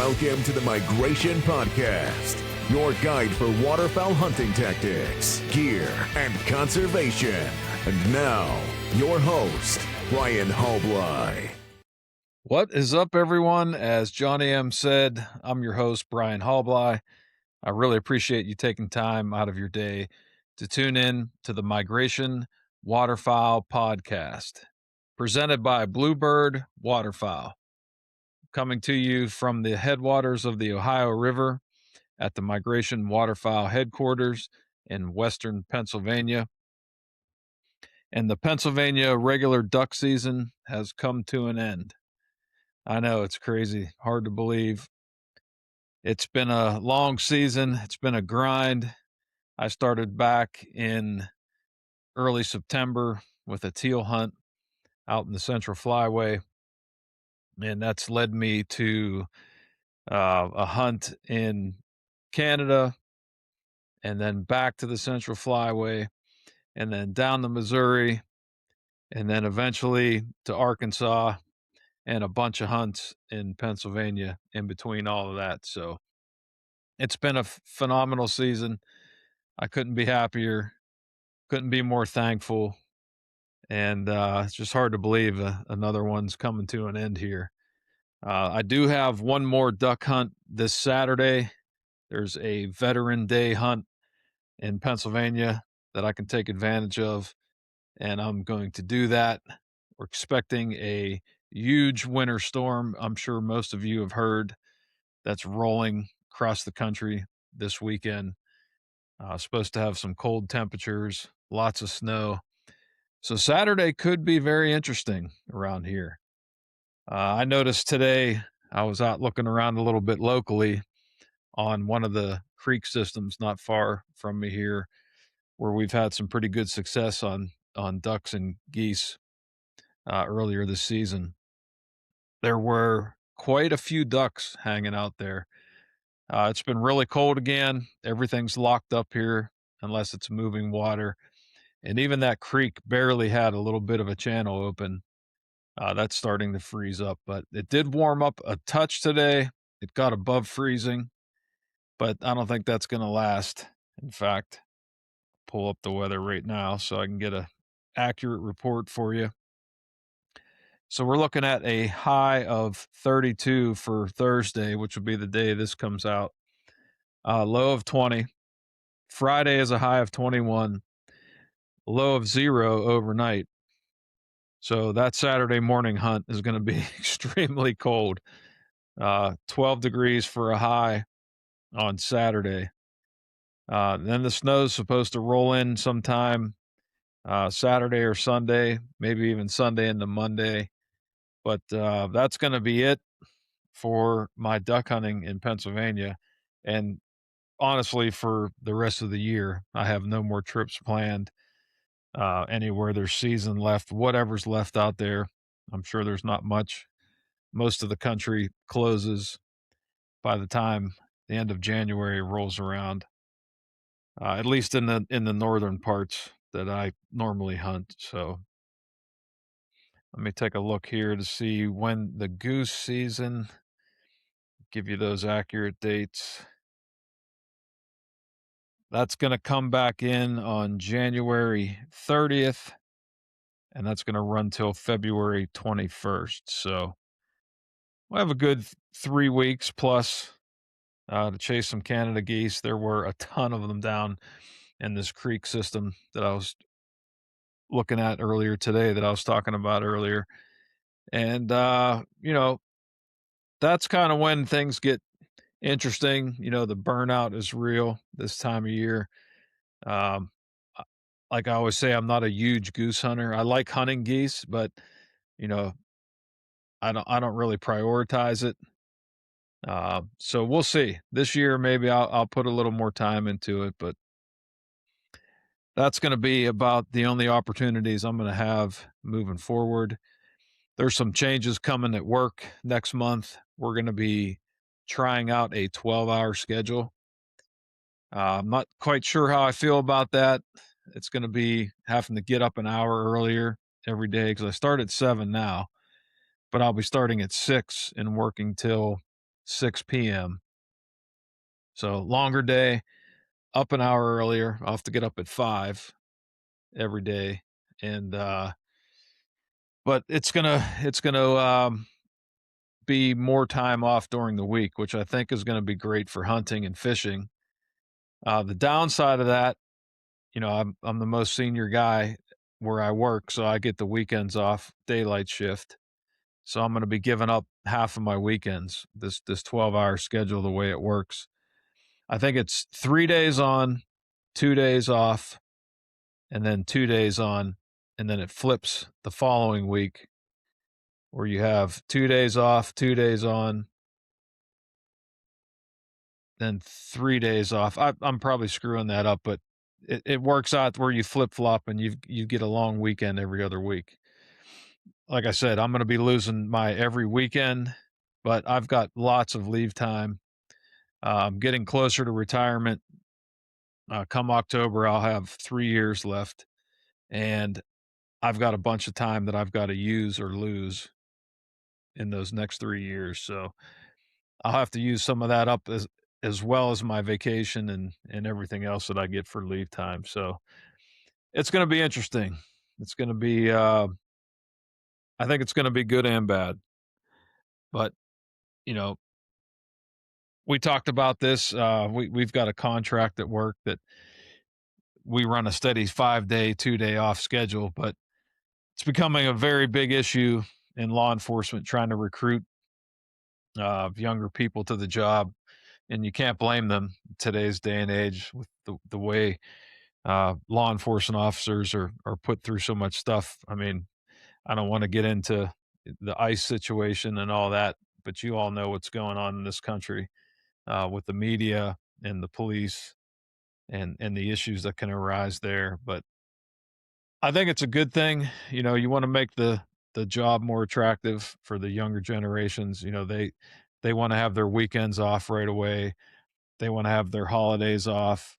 Welcome to the Migration Podcast, your guide for waterfowl hunting tactics, gear, and conservation. And now, your host, Brian Hallbly. What is up, everyone? As Johnny M. said, I'm your host, Brian Hallbly. I really appreciate you taking time out of your day to tune in to the Migration Waterfowl Podcast, presented by Bluebird Waterfowl, coming to you from the headwaters of the Ohio River at the Migration Waterfowl headquarters in western Pennsylvania. And the Pennsylvania regular duck season has come to an end. I know, it's crazy, hard to believe. It's been a long season. It's been a grind. I started back in early September with a teal hunt out in the Central Flyway, and that's led me to a hunt in Canada, and then back to the Central Flyway, and then down the Missouri, and then eventually to Arkansas, and a bunch of hunts in Pennsylvania in between all of that. So it's been a phenomenal season. I couldn't be happier, couldn't be more thankful. And it's just hard to believe another one's coming to an end here. I do have one more duck hunt this Saturday. There's a Veteran Day hunt in Pennsylvania that I can take advantage of, and I'm going to do that. We're expecting a huge winter storm. I'm sure most of you have heard that's rolling across the country this weekend. Supposed to have some cold temperatures, lots of snow. So Saturday could be very interesting around here. I noticed today I was out looking around a little bit locally on one of the creek systems not far from me here, where we've had some pretty good success on ducks and geese earlier this season. There were quite a few ducks hanging out there. It's been really cold again. Everything's locked up here unless it's moving water. And even that creek barely had a little bit of a channel open. That's starting to freeze up, but it did warm up a touch today. It got above freezing, but I don't think that's going to last. In fact, pull up the weather right now so I can get a accurate report for you. So we're looking at a high of 32 for Thursday, which will be the day this comes out. Low of 20. Friday is a high of 21. Low of 0 overnight. So that Saturday morning hunt is going to be extremely cold. 12 degrees for a high on Saturday. Then the snow's supposed to roll in sometime Saturday or Sunday, maybe even Sunday into Monday. But that's going to be it for my duck hunting in Pennsylvania. And honestly, for the rest of the year, I have no more trips planned anywhere there's season left, whatever's left out there. I'm sure there's not much. Most of the country closes by the time the end of January rolls around, at least in the northern parts that I normally hunt. So let me take a look here to see when the goose season, give you those accurate dates. That's going to come back in on January 30th, and that's going to run till February 21st. So we'll have a good 3 weeks plus to chase some Canada geese. There were a ton of them down in this creek system that I was looking at earlier today, that I was talking about earlier. And, that's kind of when things get interesting. The burnout is real this time of year. Um, like I always say, I'm not a huge goose hunter. I like hunting geese, but you know, I don't really prioritize it. So we'll see. This year, maybe I'll put a little more time into it, but that's going to be about the only opportunities I'm going to have moving forward. There's some changes coming at work next month. We're going to be trying out a 12-hour schedule. I'm not quite sure how I feel about that. It's going to be having to get up an hour earlier every day because I start at 7 now, but I'll be starting at 6 and working till 6 p.m. So longer day, up an hour earlier. I'll have to get up at 5 every day. And but it's gonna be more time off during the week, which I think is gonna be great for hunting and fishing. The downside of that, I'm the most senior guy where I work, so I get the weekends off, daylight shift. So I'm gonna be giving up half of my weekends, this 12-hour schedule, the way it works. I think it's 3 days on, 2 days off, and then 2 days on, and then it flips the following week where you have 2 days off, 2 days on, then 3 days off. I'm probably screwing that up, but it works out where you flip-flop and you get a long weekend every other week. Like I said, I'm gonna be losing my every weekend, but I've got lots of leave time. I'm getting closer to retirement. Come October, I'll have 3 years left, and I've got a bunch of time that I've gotta use or lose in those next 3 years, so I'll have to use some of that up as well as my vacation and everything else that I get for leave time, so it's gonna be interesting. It's gonna be, I think it's gonna be good and bad, but, you know, we talked about this, we've got a contract at work that we run a steady 5-day, 2-day off schedule, but it's becoming a very big issue in law enforcement trying to recruit, younger people to the job, and you can't blame them in today's day and age with the way law enforcement officers are put through so much stuff. I mean, I don't want to get into the ICE situation and all that, but you all know what's going on in this country with the media and the police and the issues that can arise there. But I think it's a good thing. You want to make the job more attractive for the younger generations. They want to have their weekends off right away. They want to have their holidays off.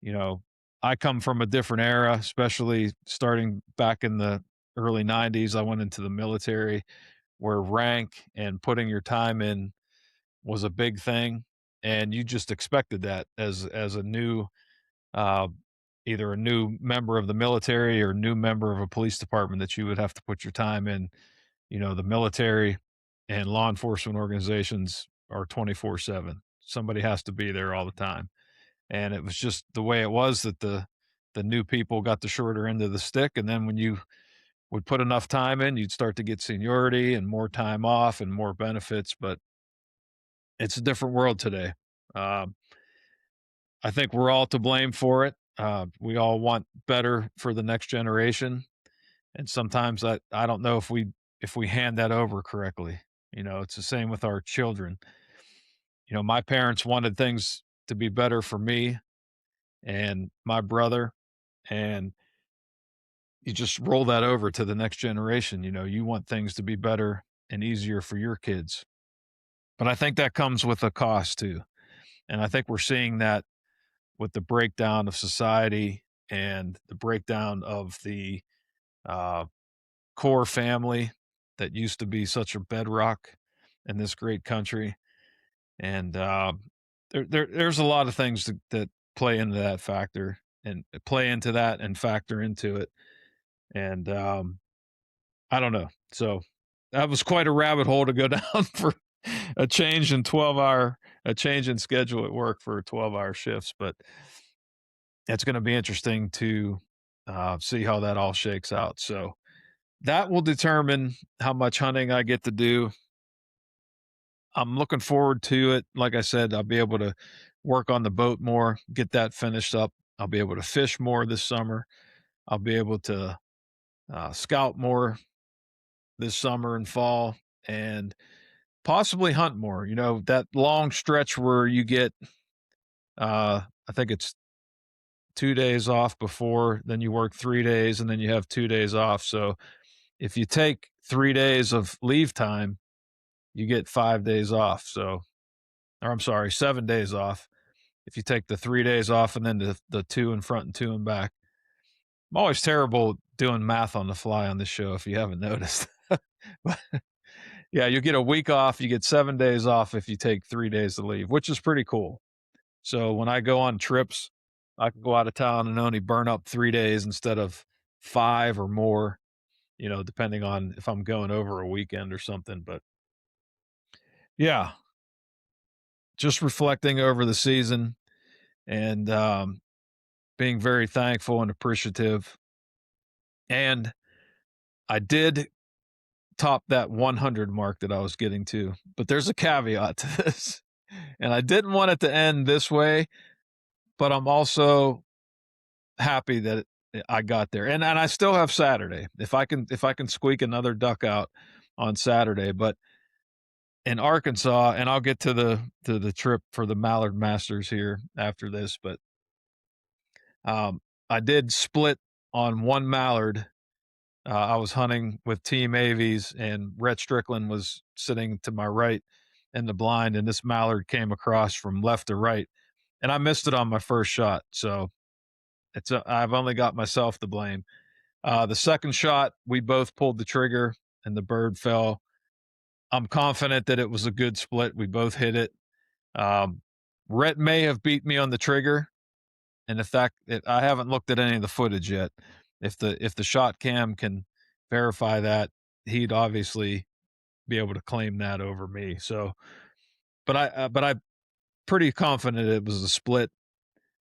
You know, I come from a different era, especially starting back in the early 90s. I went into the military where rank and putting your time in was a big thing. And you just expected that as a new, uh, either a new member of the military or new member of a police department, that you would have to put your time in. The military and law enforcement organizations are 24/7. Somebody has to be there all the time. And it was just the way it was, that the new people got the shorter end of the stick, and then when you would put enough time in, you'd start to get seniority and more time off and more benefits. But it's a different world today. Um, I think we're all to blame for it. We all want better for the next generation, and sometimes I don't know if we hand that over correctly. It's the same with our children. My parents wanted things to be better for me and my brother, and you just roll that over to the next generation. You want things to be better and easier for your kids, but I think that comes with a cost too. And I think we're seeing that with the breakdown of society and the breakdown of the uh, core family that used to be such a bedrock in this great country. And there's a lot of things that play into that factor and play into that and factor into it. And I don't know. So that was quite a rabbit hole to go down for a change in a change in schedule at work for 12-hour shifts. But it's going to be interesting to see how that all shakes out. So that will determine how much hunting I get to do. I'm looking forward to it. Like I said, I'll be able to work on the boat more, get that finished up. I'll be able to fish more this summer. I'll be able to scout more this summer and fall, and possibly hunt more. That long stretch where you get, I think it's 2 days off before, then you work 3 days, and then you have 2 days off. So if you take 3 days of leave time, you get 5 days off. So, or I'm sorry, 7 days off. If you take the 3 days off and then the two in front and two in back. I'm always terrible doing math on the fly on this show, if you haven't noticed. But Yeah, you get a week off. You get 7 days off if you take 3 days to leave, which is pretty cool. So when I go on trips, I can go out of town and only burn up 3 days instead of 5 or more, depending on if I'm going over a weekend or something. But yeah, just reflecting over the season and being very thankful and appreciative. And I did top that 100 mark that I was getting to, but there's a caveat to this. And I didn't want it to end this way, but I'm also happy that I got there. And I still have Saturday. If I can squeak another duck out on Saturday, but in Arkansas, and I'll get to the trip for the Mallard Masters here after this, but I did split on one Mallard. I was hunting with Team Avies, and Rhett Strickland was sitting to my right in the blind, and this Mallard came across from left to right, and I missed it on my first shot. So I've only got myself to blame. The second shot, we both pulled the trigger, and the bird fell. I'm confident that it was a good split. We both hit it. Um, Rhett may have beat me on the trigger, and I haven't looked at any of the footage yet. If the shot cam can verify that, he'd obviously be able to claim that over me. So, but I'm pretty confident it was a split,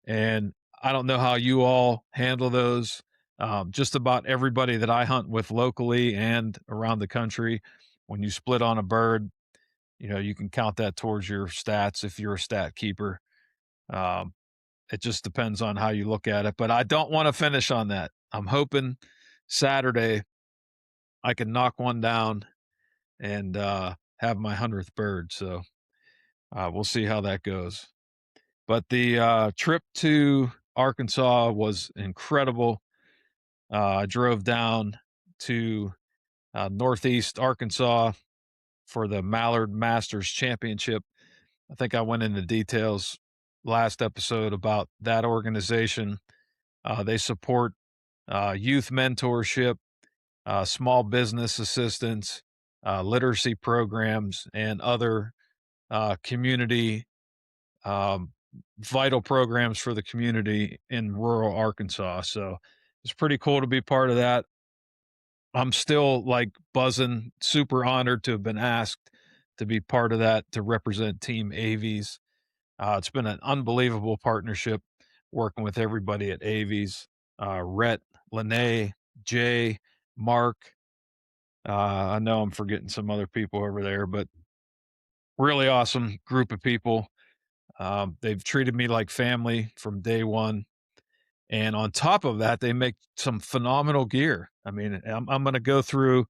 and I don't know how you all handle those. Just about everybody that I hunt with locally and around the country, when you split on a bird, you can count that towards your stats if you're a stat keeper. Um, it just depends on how you look at it, but I don't want to finish on that. I'm hoping Saturday I can knock one down and have my 100th bird. So we'll see how that goes. But the trip to Arkansas was incredible. I drove down to Northeast Arkansas for the Mallard Masters Championship. I think I went into details last episode about that organization. They support youth mentorship, small business assistance, literacy programs, and other community um, vital programs for the community in rural Arkansas. So it's pretty cool to be part of that. I'm still like buzzing, super honored to have been asked to be part of that to represent Team Avies. It's been an unbelievable partnership working with everybody at Avies, Rhett, Lene, Jay, Mark. I know I'm forgetting some other people over there, but really awesome group of people. They've treated me like family from day one. And on top of that, they make some phenomenal gear. I mean, I'm going to go through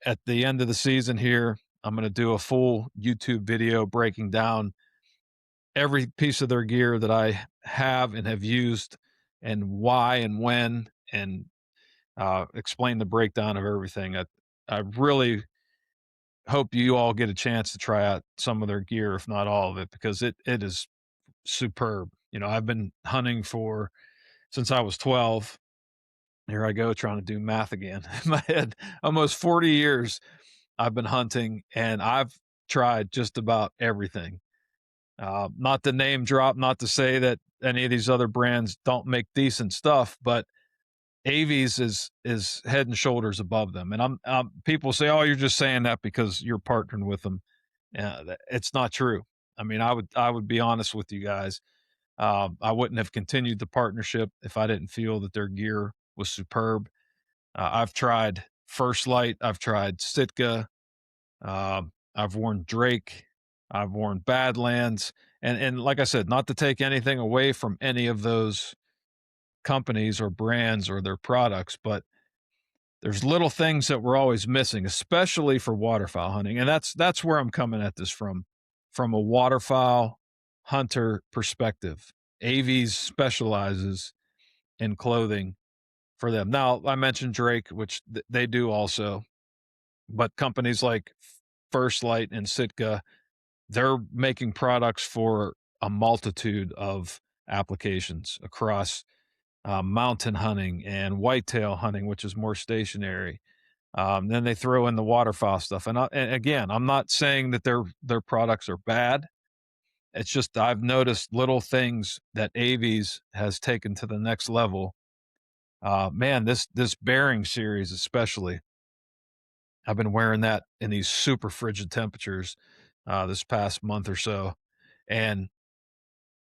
at the end of the season here. I'm going to do a full YouTube video breaking down every piece of their gear that I have and have used and why and when, and explain the breakdown of everything. I really hope you all get a chance to try out some of their gear, if not all of it, because it is superb. I've been hunting since I was 12. Here I go trying to do math again in my head. Almost 40 years I've been hunting, and I've tried just about everything. Not to name drop, not to say that any of these other brands don't make decent stuff, but Avies is head and shoulders above them. And people say, "Oh, you're just saying that because you're partnering with them." It's not true. I mean, I would be honest with you guys. I wouldn't have continued the partnership if I didn't feel that their gear was superb. I've tried First Light, I've tried Sitka, I've worn Drake, I've worn Badlands, and like I said, not to take anything away from any of those companies or brands or their products, but there's little things that we're always missing, especially for waterfowl hunting, and that's where I'm coming at this from a waterfowl hunter perspective. Avies specializes in clothing for them. Now, I mentioned Drake, which they do also, but companies like First Light and Sitka, they're making products for a multitude of applications across mountain hunting and whitetail hunting, which is more stationary, Then they throw in the waterfowl stuff. And again, I'm not saying that their products are bad. It's just I've noticed little things that Avies has taken to the next level. Man, this bearing series especially, I've been wearing that in these super frigid temperatures this past month or so, and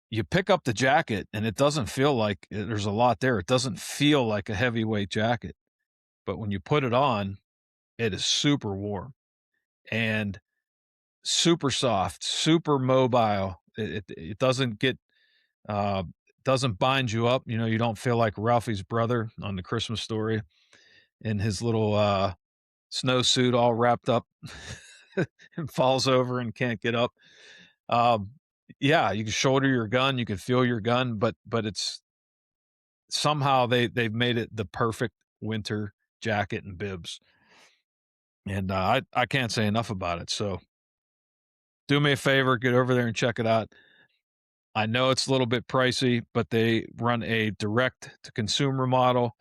you pick up the jacket and it doesn't feel like there's a lot there. It doesn't feel like a heavyweight jacket, but when you put it on, it is super warm and super soft, super mobile. It doesn't get uh, doesn't bind you up. You know, you don't feel like Ralphie's brother on the Christmas Story in his little snowsuit all wrapped up and falls over and can't get up. Um, yeah, you can shoulder your gun, you can feel your gun, but it's somehow they've made it the perfect winter jacket and bibs. And I can't say enough about it. So do me a favor, get over there and check it out. I know it's a little bit pricey, but they run a direct to consumer model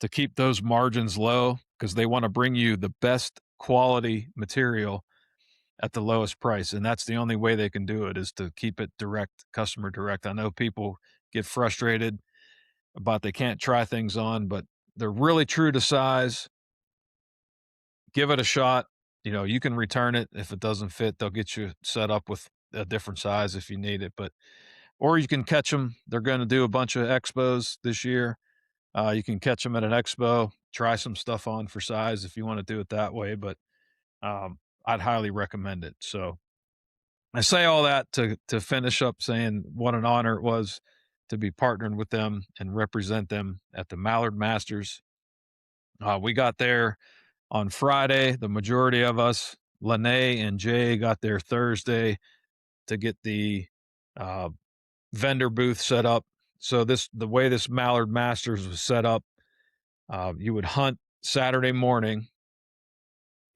to keep those margins low because they want to bring you the best quality material at the lowest price. And that's the only way they can do it is to keep it direct, customer direct. I know people get frustrated about they can't try things on, but they're really true to size. Give it a shot. You know, you can return it if it doesn't fit. They'll get you set up with a different size if you need it. But or you can catch them. They're going to do a bunch of expos this year. You can catch them at an expo, try some stuff on for size if you want to do it that way. But I'd highly recommend it. So I say all that to finish up saying what an honor it was to be partnering with them and represent them at the Mallard Masters. We got there on Friday. The majority of us, Lene and Jay, got there Thursday to get the uh, vendor booth set up. So the way this Mallard Masters was set up, you would hunt Saturday morning,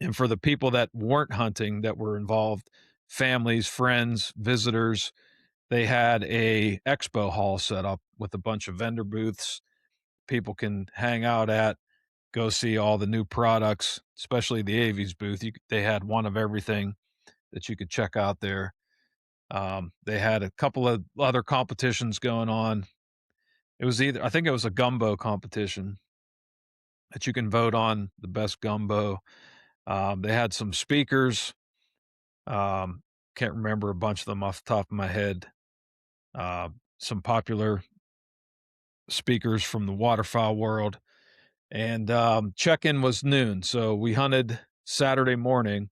and for the people that weren't hunting that were involved, families, friends, visitors, they had a expo hall set up with a bunch of vendor booths people can hang out at, go see all the new products, especially the Avies booth. They had one of everything that you could check out there. They had a couple of other competitions going on. It was I think it was a gumbo competition that you can vote on the best gumbo. They had some speakers. Um, can't remember a bunch of them off the top of my head. Some popular speakers from the waterfowl world. And check-in was noon. So we hunted Saturday morning,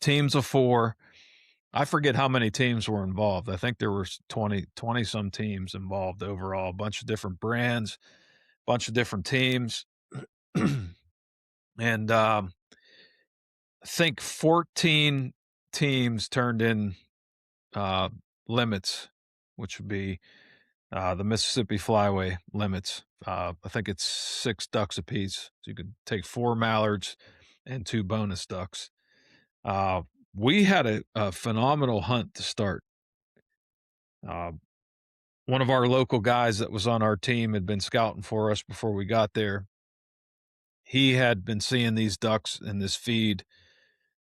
teams of 4. I forget how many teams were involved. I think there were 20 some teams involved overall, a bunch of different brands, bunch of different teams. And I think 14 teams turned in uh, limits, which would be the Mississippi Flyway limits. I think it's 6 ducks apiece. So you could take 4 mallards and 2 bonus ducks. Uh, we had a phenomenal hunt to start. Uh, one of our local guys that was on our team had been scouting for us before we got there. He had been seeing these ducks in this feed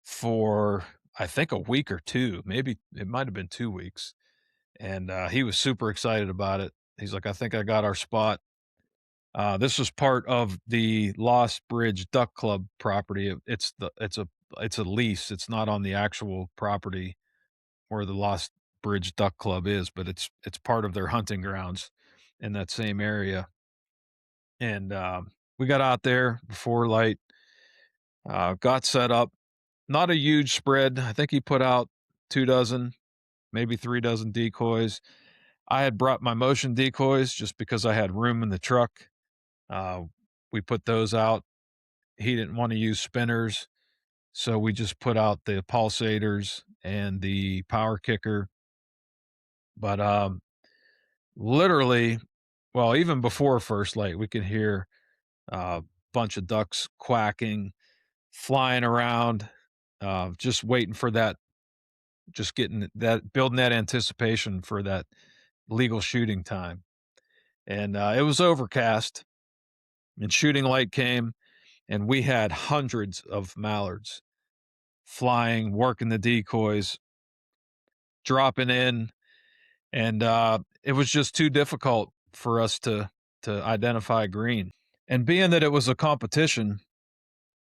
for, I think, a week or 2. Maybe it might have been 2 weeks. And he was super excited about it. He's like, I think I got our spot. This was part of the Lost Bridge Duck Club property. It's a lease. It's not on the actual property where the Lost Bridge Duck Club is, but it's part of their hunting grounds in that same area. And we got out there before light, got set up. Not a huge spread. I think he put out 2 dozen, maybe 3 dozen decoys. I had brought my motion decoys just because I had room in the truck. We put those out. He didn't want to use spinners, so we just put out the pulsators and the power kicker. But literally, well, even before first light, we could hear a bunch of ducks quacking, flying around, just waiting for that, just getting that, building that anticipation for that legal shooting time. And it was overcast, and shooting light came. and we had hundreds of mallards flying, working the decoys, dropping in, and it was just too difficult for us to identify green. And being that it was a competition,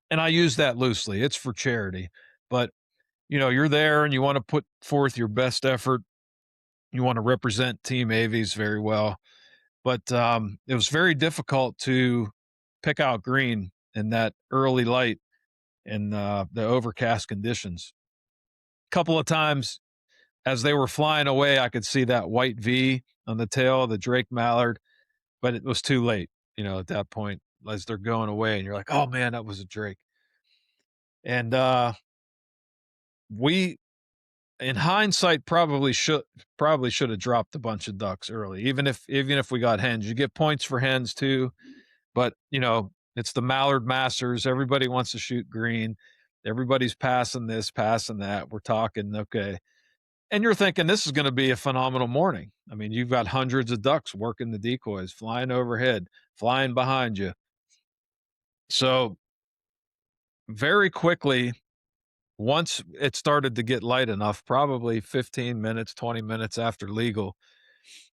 and I use that loosely, it's for charity, but you're there and you want to put forth your best effort. You want to represent Team Avies very well, but it was very difficult to pick out green in that early light in the overcast conditions. A couple of times as they were flying away, I could see that white V on the tail of the Drake Mallard, but it was too late, at that point as they're going away, and you're like, oh man, that was a Drake. And we, in hindsight, probably should have dropped a bunch of ducks early, even if we got hens. You get points for hens too, but it's the Mallard Masters. Everybody wants to shoot green. Everybody's passing this, passing that. We're talking, okay. And you're thinking this is going to be a phenomenal morning. I mean, you've got hundreds of ducks working the decoys, flying overhead, flying behind you. So very quickly, once it started to get light enough, probably 15 minutes, 20 minutes after legal,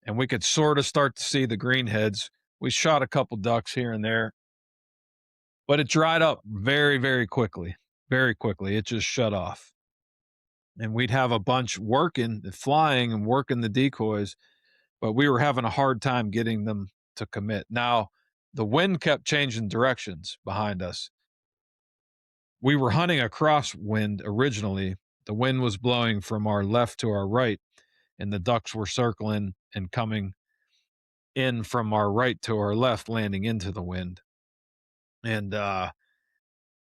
and we could sort of start to see the greenheads, we shot a couple ducks here and there, but it dried up very, very quickly. Very quickly. It just shut off. And we'd have a bunch working, flying and working the decoys, but we were having a hard time getting them to commit. Now, the wind kept changing directions behind us. We were hunting a crosswind originally. The wind was blowing from our left to our right, and the ducks were circling and coming in from our right to our left, landing into the wind. And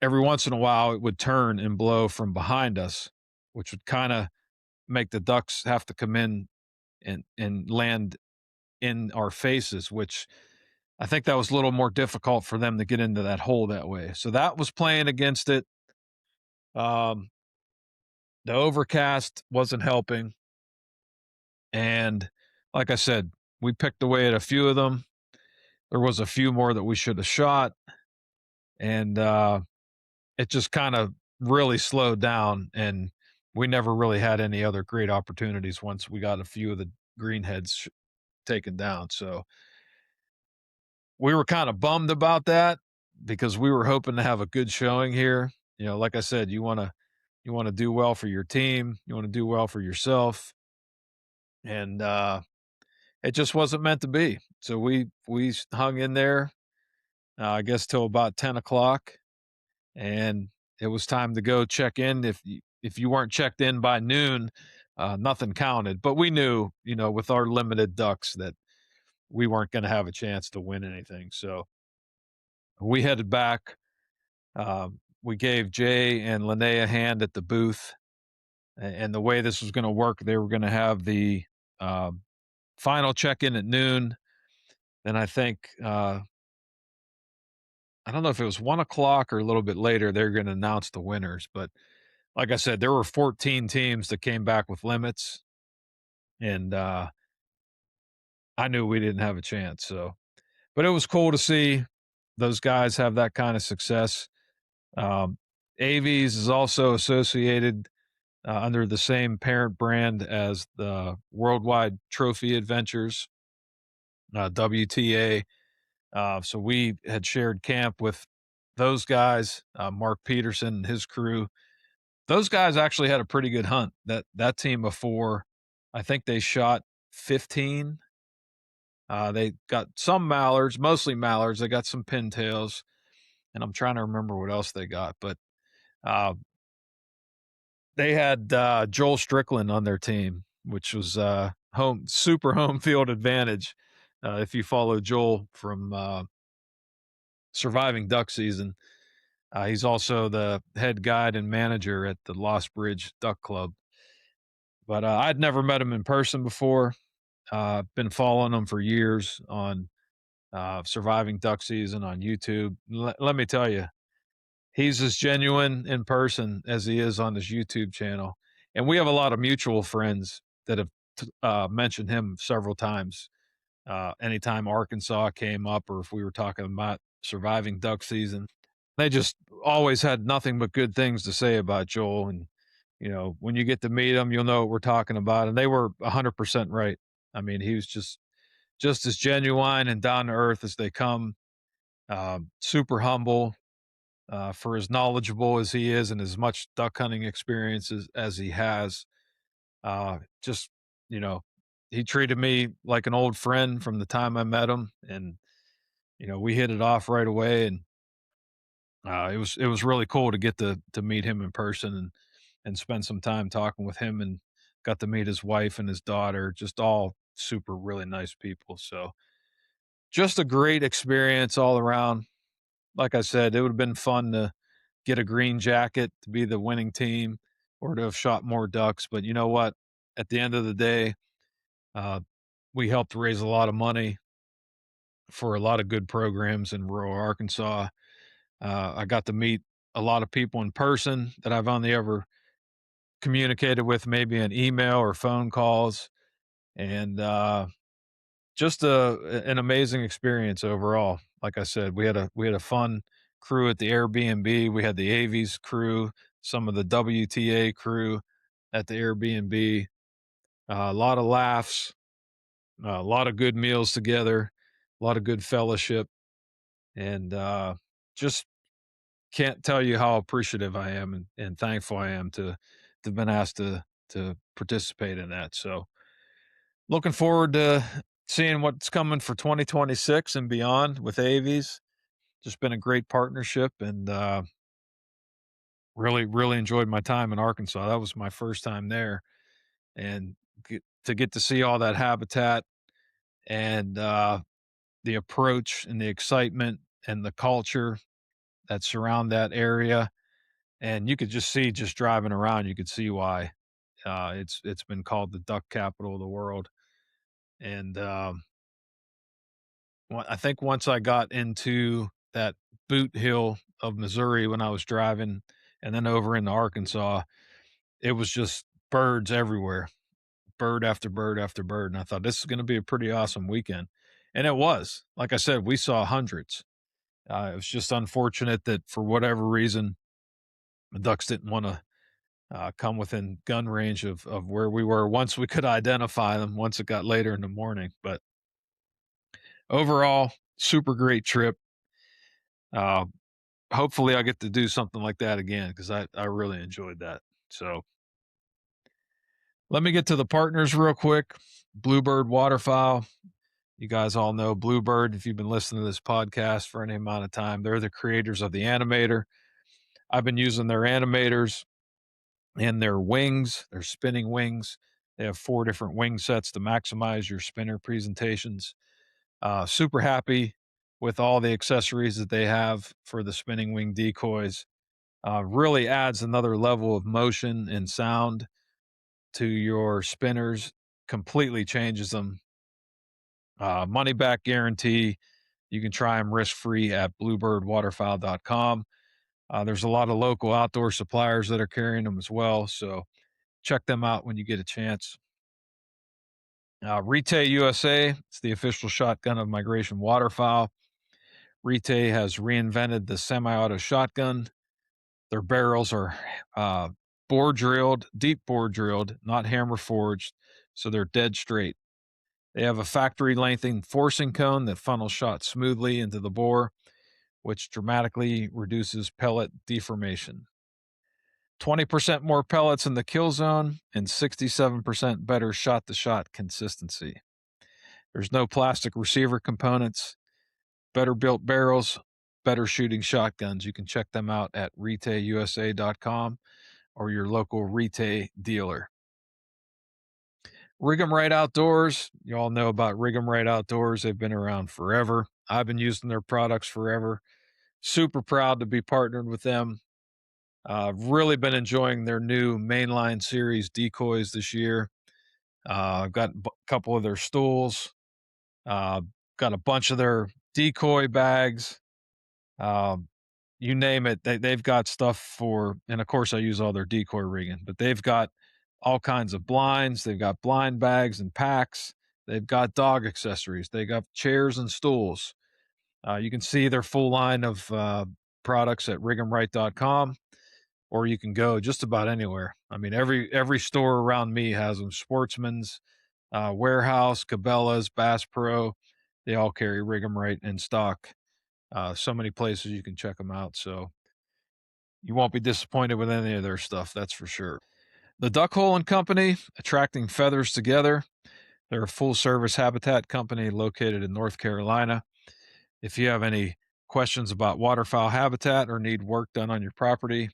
every once in a while, it would turn and blow from behind us, which would kind of make the ducks have to come in and land in our faces, which I think that was a little more difficult for them to get into that hole that way. So that was playing against it. The overcast wasn't helping. And like I said, we picked away at a few of them. There was a few more that we should have shot. And it just kind of really slowed down. And we never really had any other great opportunities once we got a few of the greenheads taken down. So we were kind of bummed about that because we were hoping to have a good showing here. Like I said, you want to do well for your team. You want to do well for yourself. And it just wasn't meant to be. So we hung in there, I guess, till about 10 o'clock. And it was time to go check in. If you weren't checked in by noon, nothing counted. But we knew, with our limited ducks that we weren't going to have a chance to win anything. So we headed back. We gave Jay and Linnea a hand at the booth. And the way this was going to work, they were going to have the final check-in at noon. Then I think, I don't know if it was 1 o'clock or a little bit later, they're going to announce the winners. But like I said, there were 14 teams that came back with limits. And I knew we didn't have a chance. So, but it was cool to see those guys have that kind of success. Avies is also associated under the same parent brand as the Worldwide Trophy Adventures, WTA. So we had shared camp with those guys, Mark Peterson and his crew. Those guys actually had a pretty good hunt. That team before, I think they shot 15. They got some mallards, mostly mallards. They got some pintails, and I'm trying to remember what else they got. But they had Joel Strickland on their team, which was super home field advantage. If you follow Joel from Surviving Duck Season, he's also the head guide and manager at the Lost Bridge Duck Club. But I'd never met him in person before. Been following him for years on Surviving Duck Season on YouTube. Let me tell you, he's as genuine in person as he is on his YouTube channel. And we have a lot of mutual friends that have mentioned him several times. Anytime Arkansas came up or if we were talking about Surviving Duck Season. They just always had nothing but good things to say about Joel. And, when you get to meet him, you'll know what we're talking about. And they were 100% right. I mean, he was just as genuine and down to earth as they come. Super humble, for as knowledgeable as he is and as much duck hunting experience as he has. Just, you know, he treated me like an old friend from the time I met him. And, we hit it off right away. And it was really cool to get to meet him in person and spend some time talking with him, and got to meet his wife and his daughter, just all super really nice people. So just a great experience all around. Like I said, it would have been fun to get a green jacket to be the winning team or to have shot more ducks. But you know what? At the end of the day, uh, we helped raise a lot of money for a lot of good programs in rural Arkansas. I got to meet a lot of people in person that I've only ever communicated with, maybe an email or phone calls, and just an amazing experience overall. Like I said, we had a fun crew at the Airbnb. We had the Avies crew, some of the WTA crew at the Airbnb. A lot of laughs, a lot of good meals together, a lot of good fellowship, and just can't tell you how appreciative I am and thankful I am to have been asked to participate in that. So looking forward to seeing what's coming for 2026 and beyond with Avies. Just been a great partnership, and really, really enjoyed my time in Arkansas. That was my first time there, and to see all that habitat and the approach and the excitement and the culture that surround that area. And you could just see, just driving around, you could see why it's been called the duck capital of the world. And I think once I got into that boot hill of Missouri when I was driving, and then over into Arkansas, it was just birds everywhere, bird after bird after bird. And I thought this is going to be a pretty awesome weekend. And it was. Like I said, we saw hundreds. It was just unfortunate that for whatever reason, the ducks didn't want to come within gun range of where we were once we could identify them, once it got later in the morning. But overall, super great trip. Uh, Hopefully I'll get to do something like that again, because I really enjoyed that. So let me get to the partners real quick. Bluebird Waterfowl. You guys all know Bluebird if you've been listening to this podcast for any amount of time. They're the creators of the animator. I've been using their animators and their wings, their spinning wings. They have 4 different wing sets to maximize your spinner presentations. Super happy with all the accessories that they have for the spinning wing decoys. Really adds another level of motion and sound to your spinners, completely changes them. Money back guarantee. You can try them risk free at bluebirdwaterfowl.com. There's a lot of local outdoor suppliers that are carrying them as well. So check them out when you get a chance. Rite USA, it's the official shotgun of Migration Waterfowl. Rite has reinvented the semi-auto shotgun. Their barrels are bore drilled, deep bore drilled, not hammer forged, so they're dead straight. They have a factory lengthened forcing cone that funnels shot smoothly into the bore, which dramatically reduces pellet deformation. 20% more pellets in the kill zone and 67% better shot to shot consistency. There's no plastic receiver components, better built barrels, better shooting shotguns. You can check them out at retailusa.com or your local Rite dealer. Rig 'em Right Outdoors. You all know about Rig 'em Right Outdoors. They've been around forever. I've been using their products forever. Super proud to be partnered with them. Really been enjoying their new mainline series decoys this year. I've got a couple of their stools. Uh, got a bunch of their decoy bags. Um, you name it, they've got stuff for, and of course I use all their decoy rigging, but they've got all kinds of blinds. They've got blind bags and packs. They've got dog accessories. They got chairs and stools. You can see their full line of products at rig'emright.com, or you can go just about anywhere. I mean, every store around me has them. Sportsman's, Warehouse, Cabela's, Bass Pro, they all carry Rig 'em Right in stock. So many places you can check them out. So you won't be disappointed with any of their stuff, that's for sure. The Duck Hole and Company, attracting feathers together. They're a full service habitat company located in North Carolina. If you have any questions about waterfowl habitat or need work done on your property,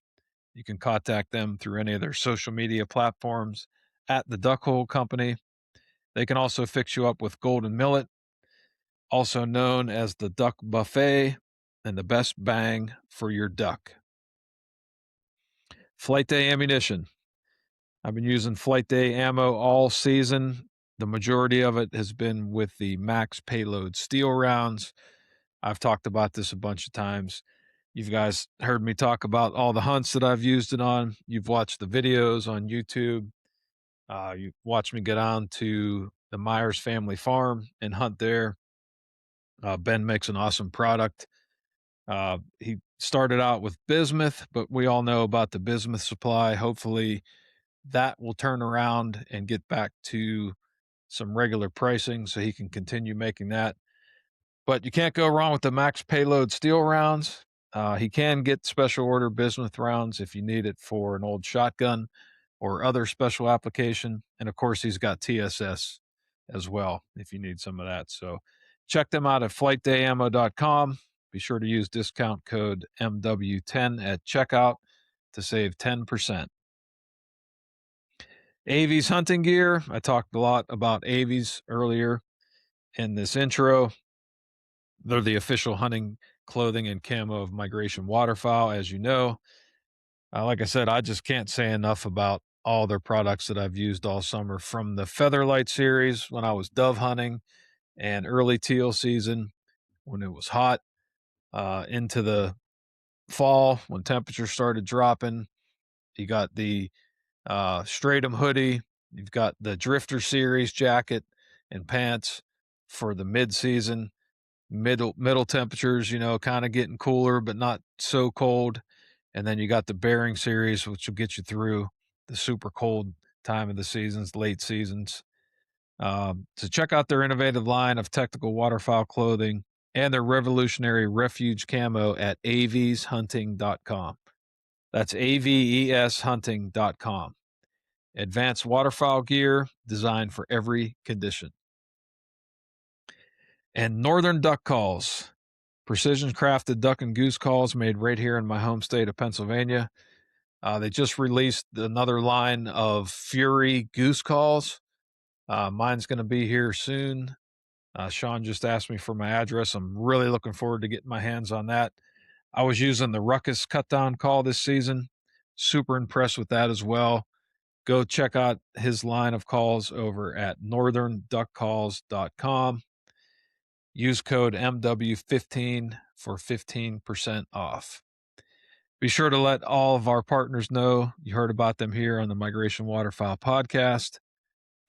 you can contact them through any of their social media platforms at the Duck Hole Company. They can also fix you up with golden millet, also known as the duck buffet, and the best bang for your duck. Flight Day ammunition. I've been using Flight Day ammo all season. The majority of it has been with the max payload steel rounds. I've talked about this a bunch of times. You guys heard me talk about all the hunts that I've used it on. You've watched the videos on YouTube. You watched me get on to the Myers family farm and hunt there. Ben makes an awesome product. He started out with bismuth, but we all know about the bismuth supply. Hopefully, that will turn around and get back to some regular pricing so he can continue making that. But you can't go wrong with the max payload steel rounds. He can get special order bismuth rounds if you need it for an old shotgun or other special application. And of course, he's got TSS as well if you need some of that. So check them out at flightdayammo.com. Be sure to use discount code MW10 at checkout to save 10%. Avies hunting gear. I talked a lot about Avies earlier in this intro. They're the official hunting clothing and camo of Migration Waterfowl, as you know. Like I said, I just can't say enough about all their products that I've used all summer, from the Featherlight series when I was dove hunting and early teal season when it was hot, into the fall when temperatures started dropping. You got the Stratum hoodie. You've got the Drifter series jacket and pants for the mid-season, middle temperatures, kind of getting cooler, but not so cold. And then you got the Bearing series, which will get you through the super cold time of the seasons, late seasons. So check out their innovative line of technical waterfowl clothing and their revolutionary refuge camo at aveshunting.com. That's aveshunting.com. Advanced waterfowl gear designed for every condition. And Northern Duck Calls, precision crafted duck and goose calls made right here in my home state of Pennsylvania. They just released another line of Fury goose calls. Mine's going to be here soon. Sean just asked me for my address. I'm really looking forward to getting my hands on that. I was using the Ruckus cut down call this season. Super impressed with that as well. Go check out his line of calls over at northernduckcalls.com. Use code MW15 for 15% off. Be sure to let all of our partners know you heard about them here on the Migration Waterfowl podcast.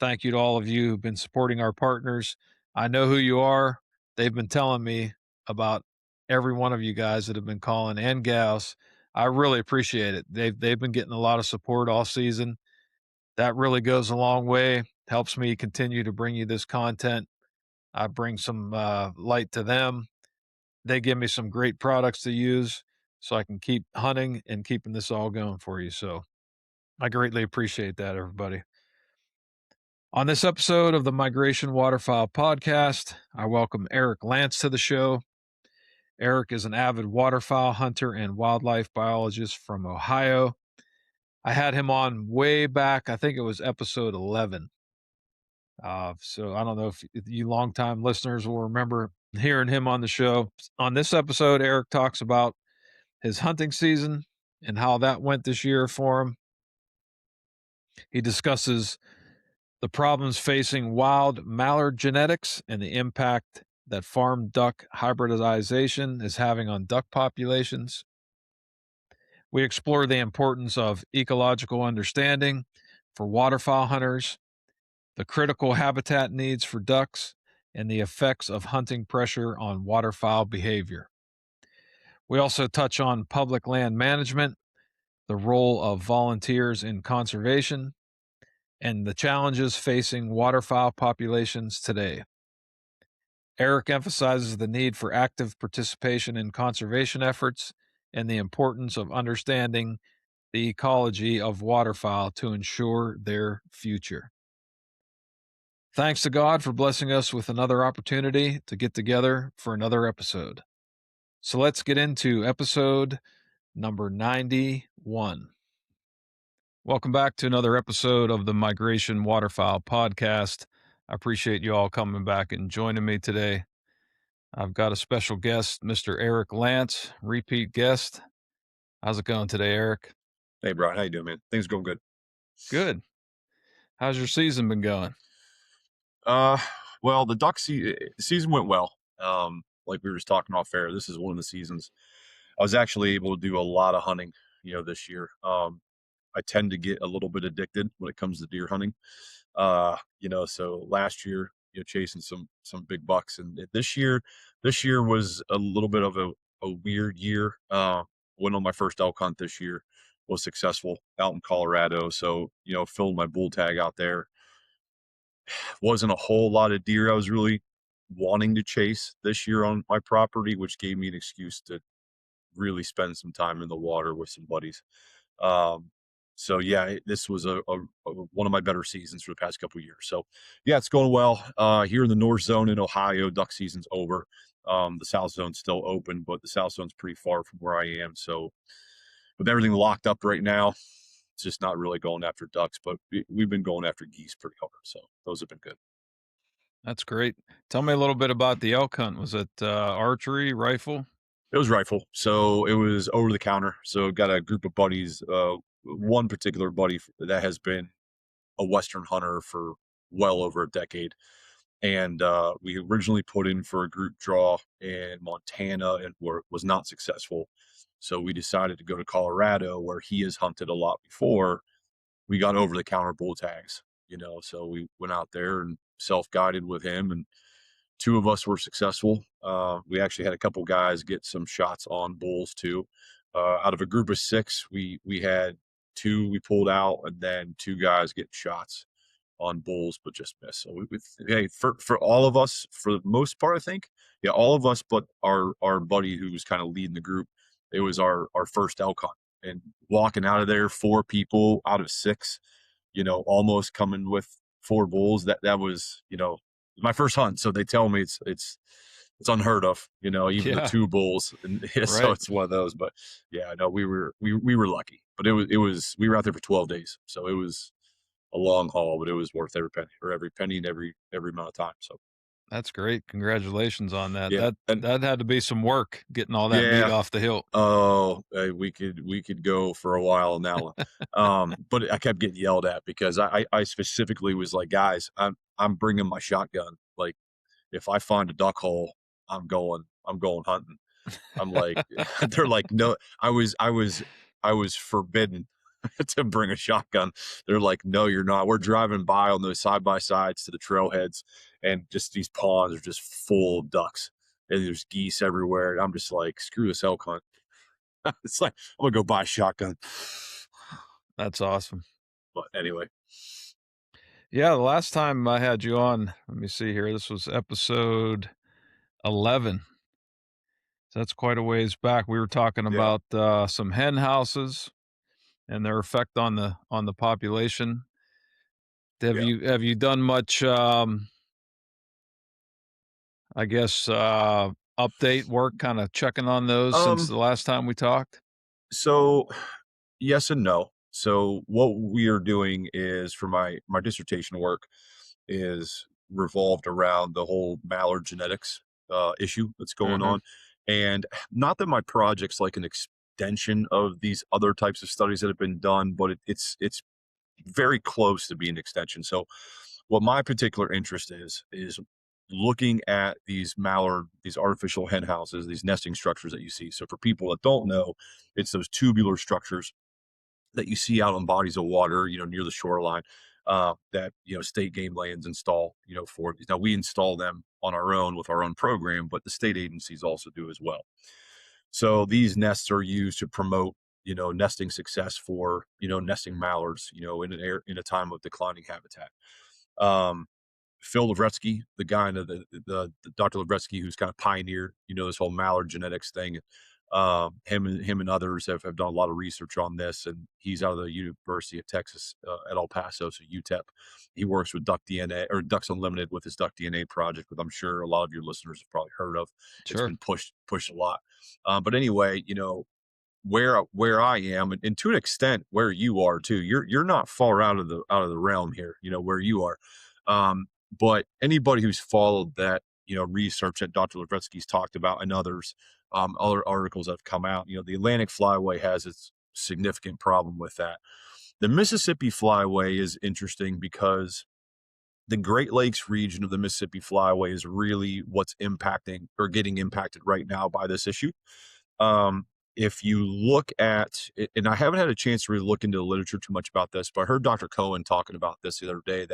Thank you to all of you who've been supporting our partners. I know who you are. They've been telling me about every one of you guys that have been calling, and gals. I really appreciate it. They've been getting a lot of support all season. That really goes a long way. Helps me continue to bring you this content. I bring some light to them. They give me some great products to use so I can keep hunting and keeping this all going for you. So I greatly appreciate that, everybody. On this episode of the Migration Waterfowl podcast, I welcome Eric Lance to the show. Eric is an avid waterfowl hunter and wildlife biologist from Ohio. I had him on way back, I think it was episode 11. So I don't know if you longtime listeners will remember hearing him on the show. On this episode, Eric talks about his hunting season and how that went this year for him. He discusses the problems facing wild mallard genetics and the impact that farm duck hybridization is having on duck populations. We explore the importance of ecological understanding for waterfowl hunters, the critical habitat needs for ducks, and the effects of hunting pressure on waterfowl behavior. We also touch on public land management, the role of volunteers in conservation, and the challenges facing waterfowl populations today. Eric emphasizes the need for active participation in conservation efforts and the importance of understanding the ecology of waterfowl to ensure their future. Thanks to God for blessing us with another opportunity to get together for another episode. So let's get into episode number 91. Welcome back to another episode of the Migration Waterfowl podcast. I appreciate you all coming back and joining me today. I've got a special guest, Mr. Eric Lance, repeat guest. How's it going today, Eric? Hey, Brian, how you doing, man? Things going good. Good. How's your season been going? Well, the season went well. Like we were just talking off air, this is one of the seasons I was actually able to do a lot of hunting, this year. I tend to get a little bit addicted when it comes to deer hunting. So last year, chasing some big bucks, and this year was a little bit of a weird year. Went on my first elk hunt this year, was successful out in Colorado. So, filled my bull tag out there. Wasn't a whole lot of deer I was really wanting to chase this year on my property, which gave me an excuse to really spend some time in the water with some buddies. So yeah, this was a one of my better seasons for the past couple of years. So yeah, it's going well. Here in the North Zone in Ohio, duck season's over. The South Zone's still open, but the South Zone's pretty far from where I am. So with everything locked up right now, it's just not really going after ducks, but we've been going after geese pretty hard. So those have been good. That's great. Tell me a little bit about the elk hunt. Was it archery, rifle? It was rifle. So it was over the counter. So got a group of buddies, one particular buddy that has been a Western hunter for well over a decade. And we originally put in for a group draw in Montana and was not successful. So we decided to go to Colorado, where he has hunted a lot before. We got over the counter bull tags, so we went out there and self-guided with him, and two of us were successful. We actually had a couple guys get some shots on bulls too. Out of a group of six, we had two we pulled out, and then two guys get shots on bulls, but just missed. So hey, for all of us, for the most part, I think, yeah, all of us, but our buddy who was kind of leading the group, it was our first elk hunt, and walking out of there, four people out of six, almost coming with four bulls. That was, my first hunt. So they tell me it's unheard of, even the two bulls, and so it's one of those. But yeah, no, we were lucky, but it was we were out there for 12 days, so it was a long haul, but it was worth every penny and every amount of time. So That's great. Congratulations on that. yeah, That had to be some work getting all that meat yeah. off the hilt. Oh, we could go for a while on that one. But I kept getting yelled at because I specifically was like, guys, I'm bringing my shotgun. Like, if I find a duck hole, I'm going hunting. I'm like, they're like, no, I was forbidden to bring a shotgun. They're like, no, you're not. We're driving by on those side by sides to the trailheads, and just these ponds are just full of ducks, and there's geese everywhere. And I'm just like, screw this elk hunt. It's like, I'm gonna go buy a shotgun. That's awesome. But anyway, yeah, the last time I had you on, let me see here. This was episode 11. So that's quite a ways back. We were talking about some hen houses and their effect on the population. Have you done much I guess update work, kind of checking on those since the last time we talked? So yes and no. So what we are doing is, for my dissertation work, is revolved around the whole Mallard genetics issue that's going on. And not that my project's like an extension of these other types of studies that have been done, but it's very close to being an extension. So what my particular interest is looking at these Mallard, these artificial hen houses, these nesting structures that you see. So for people that don't know, it's those tubular structures that you see out on bodies of water, near the shoreline, that, state game lands install, for these. Now we install them on our own with our own program, but the state agencies also do as well. So these nests are used to promote, nesting success for, nesting mallards, in a time of declining habitat. Um, Phil Lavretsky, the guy, the Dr. Lavretsky, who's kind of pioneered, this whole mallard genetics thing. Him and others have done a lot of research on this, and he's out of the University of Texas at El Paso, so UTEP. He works with Duck DNA or Ducks Unlimited with his Duck DNA project, which I'm sure a lot of your listeners have probably heard of. It's Sure. been pushed a lot. But anyway, where I am, and to an extent where you are too. You're not far out of the realm here, where you are. Um, but anybody who's followed that, research that Dr. Lavretsky's talked about and others, other articles that have come out, the Atlantic flyway has its significant problem with that. The Mississippi flyway is interesting because the Great Lakes region of the Mississippi flyway is really what's impacting or getting impacted right now by this issue. Um, if you look at it, and I haven't had a chance to really look into the literature too much about this, but I heard Dr. Cohen talking about this the other day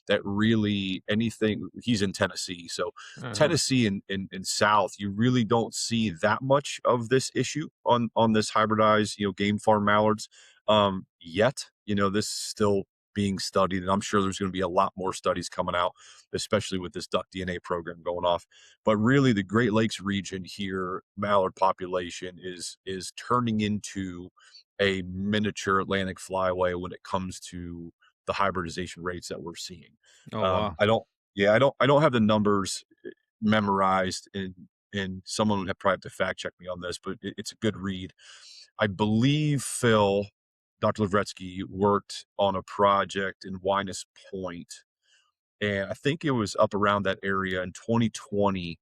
that really anything he's in Tennessee. So Uh-huh. Tennessee and South, you really don't see that much of this issue on this hybridized, game farm mallards yet. This is still being studied, and I'm sure there's going to be a lot more studies coming out, especially with this duck DNA program going off. But really, the Great Lakes region here, mallard population is turning into a miniature Atlantic flyway when it comes to the hybridization rates that we're seeing. Oh, wow. I don't, yeah, I don't have the numbers memorized, and someone would probably have to fact check me on this, but it's a good read. I believe Phil, Dr. Lavretsky, worked on a project in Winus Point, and I think it was up around that area in 2020.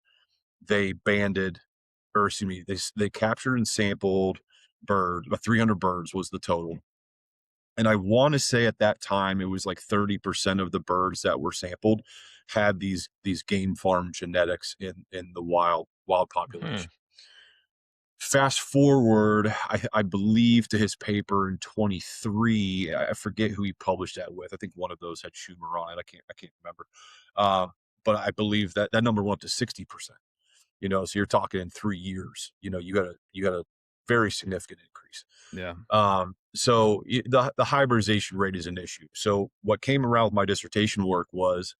They banded, or excuse me, they captured and sampled birds. About 300 birds was the total. And I want to say at that time it was like 30% of the birds that were sampled had these game farm genetics in the wild Hmm. population. Fast forward, I believe, to his paper in 23. I forget who he published that with. I think one of those had Schumer on it. I can't remember. Uh, but I believe that number went up to 60%. So you're talking in 3 years. You got a very significant increase. Yeah. So the hybridization rate is an issue. So what came around with my dissertation work was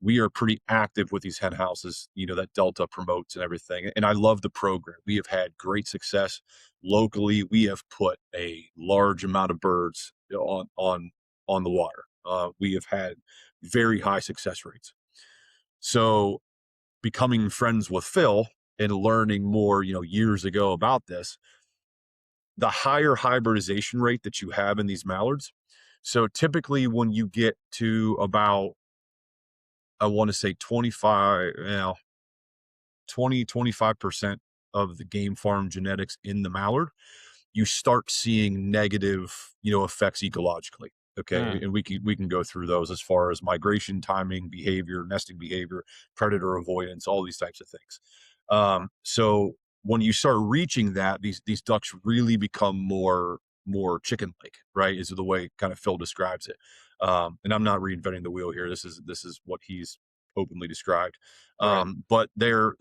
we are pretty active with these hen houses, that Delta promotes and everything. And I love the program. We have had great success locally. We have put a large amount of birds on the water. We have had very high success rates. So becoming friends with Phil and learning more, years ago about this, the higher hybridization rate that you have in these mallards. So typically when you get to about, I want to say 25% of the game farm genetics in the mallard, you start seeing negative, effects ecologically. Okay. Hmm. And we can go through those as far as migration, timing, behavior, nesting behavior, predator avoidance, all these types of things. So when you start reaching that, these ducks really become more chicken like, right? Is the way kind of Phil describes it. And I'm not reinventing the wheel here. This is what he's openly described. Right. But they're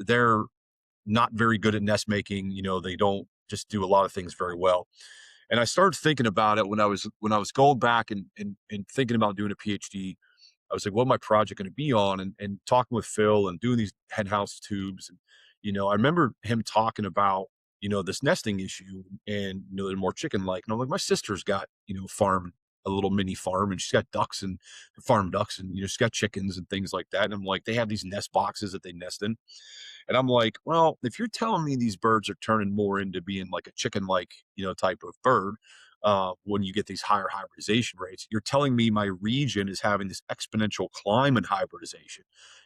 not very good at nest making. They don't just do a lot of things very well. And I started thinking about it when I was going back and thinking about doing a PhD. I was like, what my project going to be on? And talking with Phil and doing these hen house tubes. And, I remember him talking about, this nesting issue and, they're more chicken like. And I'm like, my sister's got, farm, a little mini farm, and she's got ducks and farm ducks, and, she's got chickens and things like that. And I'm like, they have these nest boxes that they nest in. And I'm like, well, if you're telling me these birds are turning more into being like a chicken like, type of bird, when you get these higher hybridization rates, you're telling me my region is having this exponential climb in hybridization.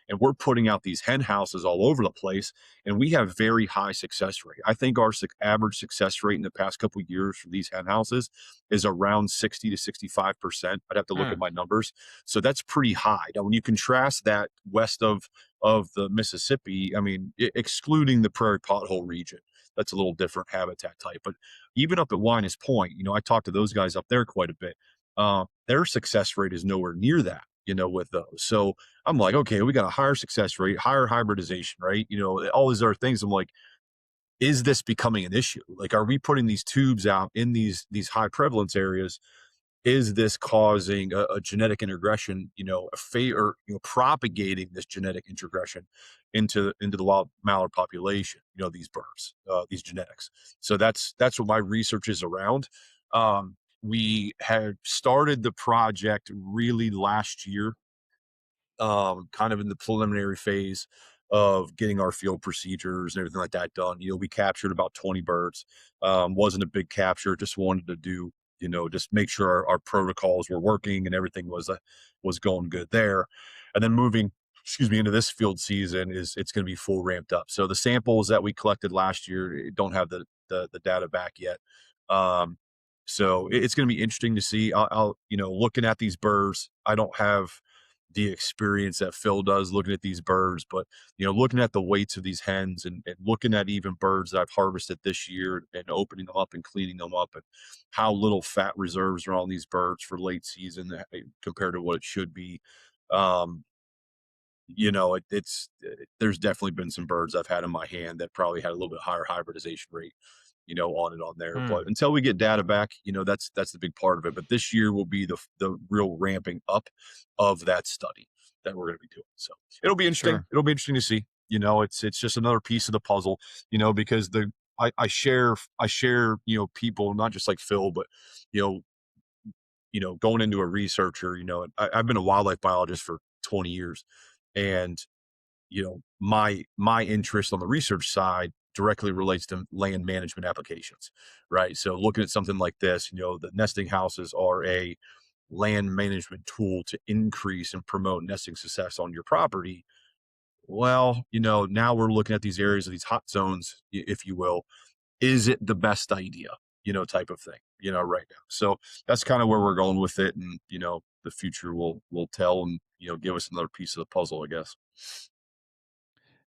And we're putting out these hen houses all over the place, and we have very high success rate. I think our average success rate in the past couple of years for these hen houses is around 60 to 65%. I'd have to look at Hmm. my numbers. So that's pretty high. Now, when you contrast that west of the Mississippi, I mean, excluding the prairie pothole region, that's a little different habitat type. But even up at Winus Point, I talked to those guys up there quite a bit. Their success rate is nowhere near that, with those. So I'm like, okay, we got a higher success rate, higher hybridization rate, all these other things. I'm like, is this becoming an issue? Like, are we putting these tubes out in these high prevalence areas? Is this causing a genetic integration, or propagating this genetic integration into the wild mallard population, these birds, these genetics. So that's what my research is around. We had started the project really last year, kind of in the preliminary phase of getting our field procedures and everything like that done. We captured about 20 birds. Wasn't a big capture, just wanted to do, just make sure our protocols were working and everything was going good there. And then moving, into this field season it's going to be full ramped up. So the samples that we collected last year don't have the data back yet. So it's going to be interesting to see. I'll looking at these birds, I don't have the experience that Phil does looking at these birds, but looking at the weights of these hens and looking at even birds that I've harvested this year and opening them up and cleaning them up, and how little fat reserves are on these birds for late season compared to what it should be. Um, there's definitely been some birds I've had in my hand that probably had a little bit higher hybridization rate, on there. Hmm. But until we get data back, that's the big part of it. But this year will be the real ramping up of that study that we're going to be doing. So it'll be interesting. Sure. It'll be interesting to see. It's just another piece of the puzzle. Because I share people, not just like Phil, but going into a researcher. I've been a wildlife biologist for 20 years, and my interest on the research side directly relates to land management applications, right? So looking at something like this, the nesting houses are a land management tool to increase and promote nesting success on your property. Well, now we're looking at these areas of these hot zones, if you will. Is it the best idea, type of thing, right now? So that's kind of where we're going with it. And, the future will tell and, give us another piece of the puzzle, I guess.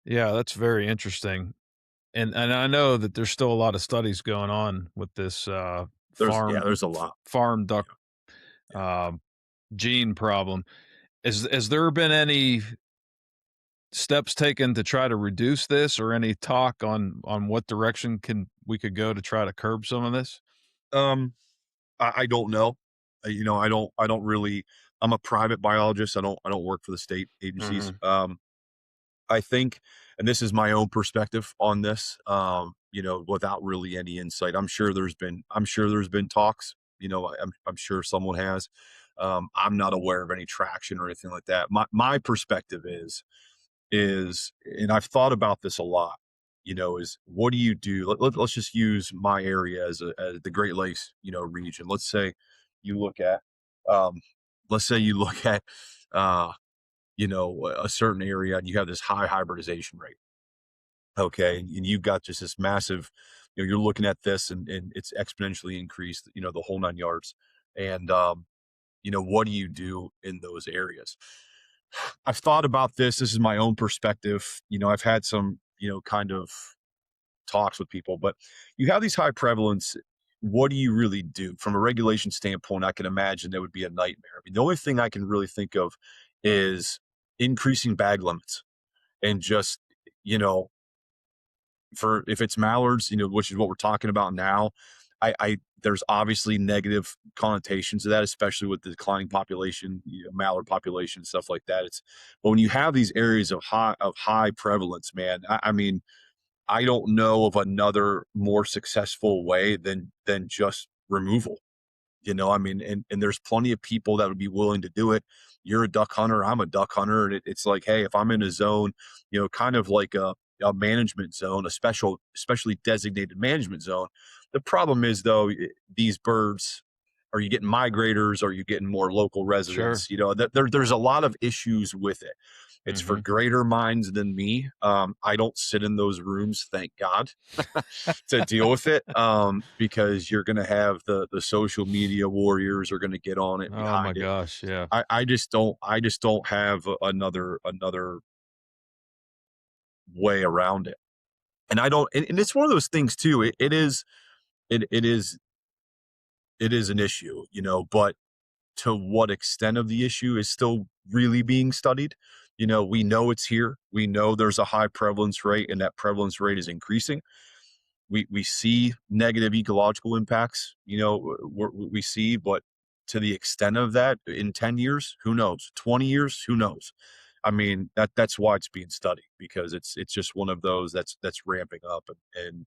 Yeah, that's very interesting. And I know that there's still a lot of studies going on with this There's a lot. farm duck um, gene problem. Has there been any steps taken to try to reduce this, or any talk on what direction we could go to try to curb some of this? Um, I don't know. I don't really. I'm a private biologist. I don't work for the state agencies. I think, and this is my own perspective on this, without really any insight. I'm sure there's been talks, I'm sure someone has. I'm not aware of any traction or anything like that. My perspective is, and I've thought about this a lot, is what do you do? Let's just use my area as the Great Lakes, region. You look at, um, let's say you look at, a certain area and you have this high hybridization rate. Okay. And you've got just this massive, you're looking at this and it's exponentially increased, the whole 9 yards. And, what do you do in those areas? I've thought about this. This is my own perspective. I've had some, kind of talks with people, but you have these high prevalence. What do you really do from a regulation standpoint? I can imagine that would be a nightmare. I mean, the only thing I can really think of is increasing bag limits, and just, for if it's mallards, which is what we're talking about now. I there's obviously negative connotations to that, especially with the declining population, mallard population, stuff like that. But when you have these areas of high prevalence, man, I mean, I don't know of another more successful way than just removal. I mean, and there's plenty of people that would be willing to do it. You're a duck hunter, I'm a duck hunter, and it's like, hey, if I'm in a zone, kind of like a management zone, especially designated management zone. The problem is, though, these birds, are you getting migrators? Are you getting more local residents? Sure. There's a lot of issues with it. It's for Mhm. greater minds than me. I don't sit in those rooms, thank God, to deal with it, because you're going to have the social media warriors are going to get on it Oh my behind it. gosh, yeah. I just don't have another way around it. And I don't, and it's one of those things too. It is an issue, but to what extent of the issue is still really being studied. We know it's here. We know there's a high prevalence rate, and that prevalence rate is increasing. we see negative ecological impacts, we see, but to the extent of that in 10 years, who knows? 20 years, who knows? I mean, that's why it's being studied, because it's just one of those that's ramping up, and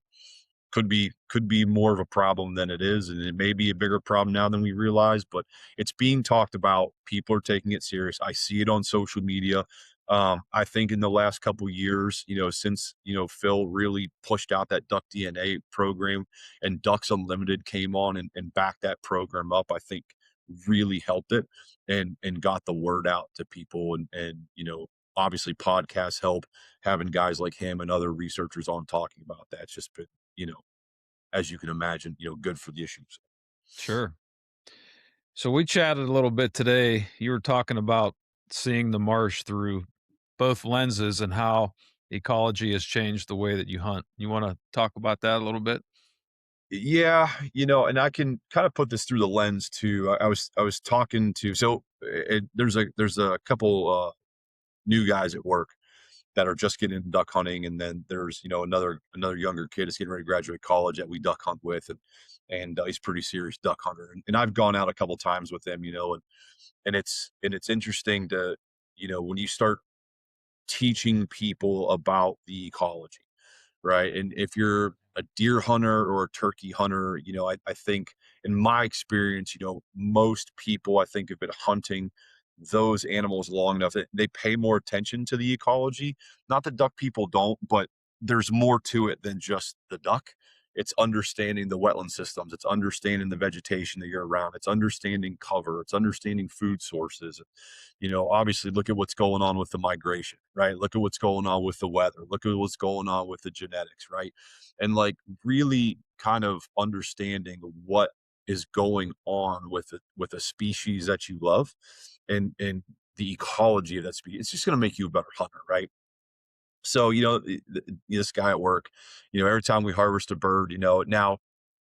could be more of a problem than it is, and it may be a bigger problem now than we realize, but it's being talked about. People are taking it serious. I see it on social media. I think in the last couple years, since Phil really pushed out that Duck DNA program and Ducks Unlimited came on and backed that program up, I think really helped it and got the word out to people, and obviously podcasts help, having guys like him and other researchers on talking about that. It's just been, as you can imagine, good for the issues. Sure. So we chatted a little bit today. You were talking about seeing the marsh through both lenses and how ecology has changed the way that you hunt. You want to talk about that a little bit? Yeah, and I can kind of put this through the lens too. I was talking to, there's a couple new guys at work that are just getting into duck hunting, and then there's another younger kid is getting ready to graduate college that we duck hunt with, and he's a pretty serious duck hunter, and I've gone out a couple times with them, and it's interesting to when you start teaching people about the ecology, right? And if you're a deer hunter or a turkey hunter, I think in my experience, most people, I think, have been hunting those animals long enough that they pay more attention to the ecology. Not that duck people don't, but there's more to it than just the duck. It's understanding the wetland systems. It's understanding the vegetation that you're around. It's understanding cover. It's understanding food sources. Obviously look at what's going on with the migration, right? Look at what's going on with the weather. Look at what's going on with the genetics, right? And like really kind of understanding what is going on with a species that you love, and the ecology of that species. It's just going to make you a better hunter, right? So, this guy at work, every time we harvest a bird, now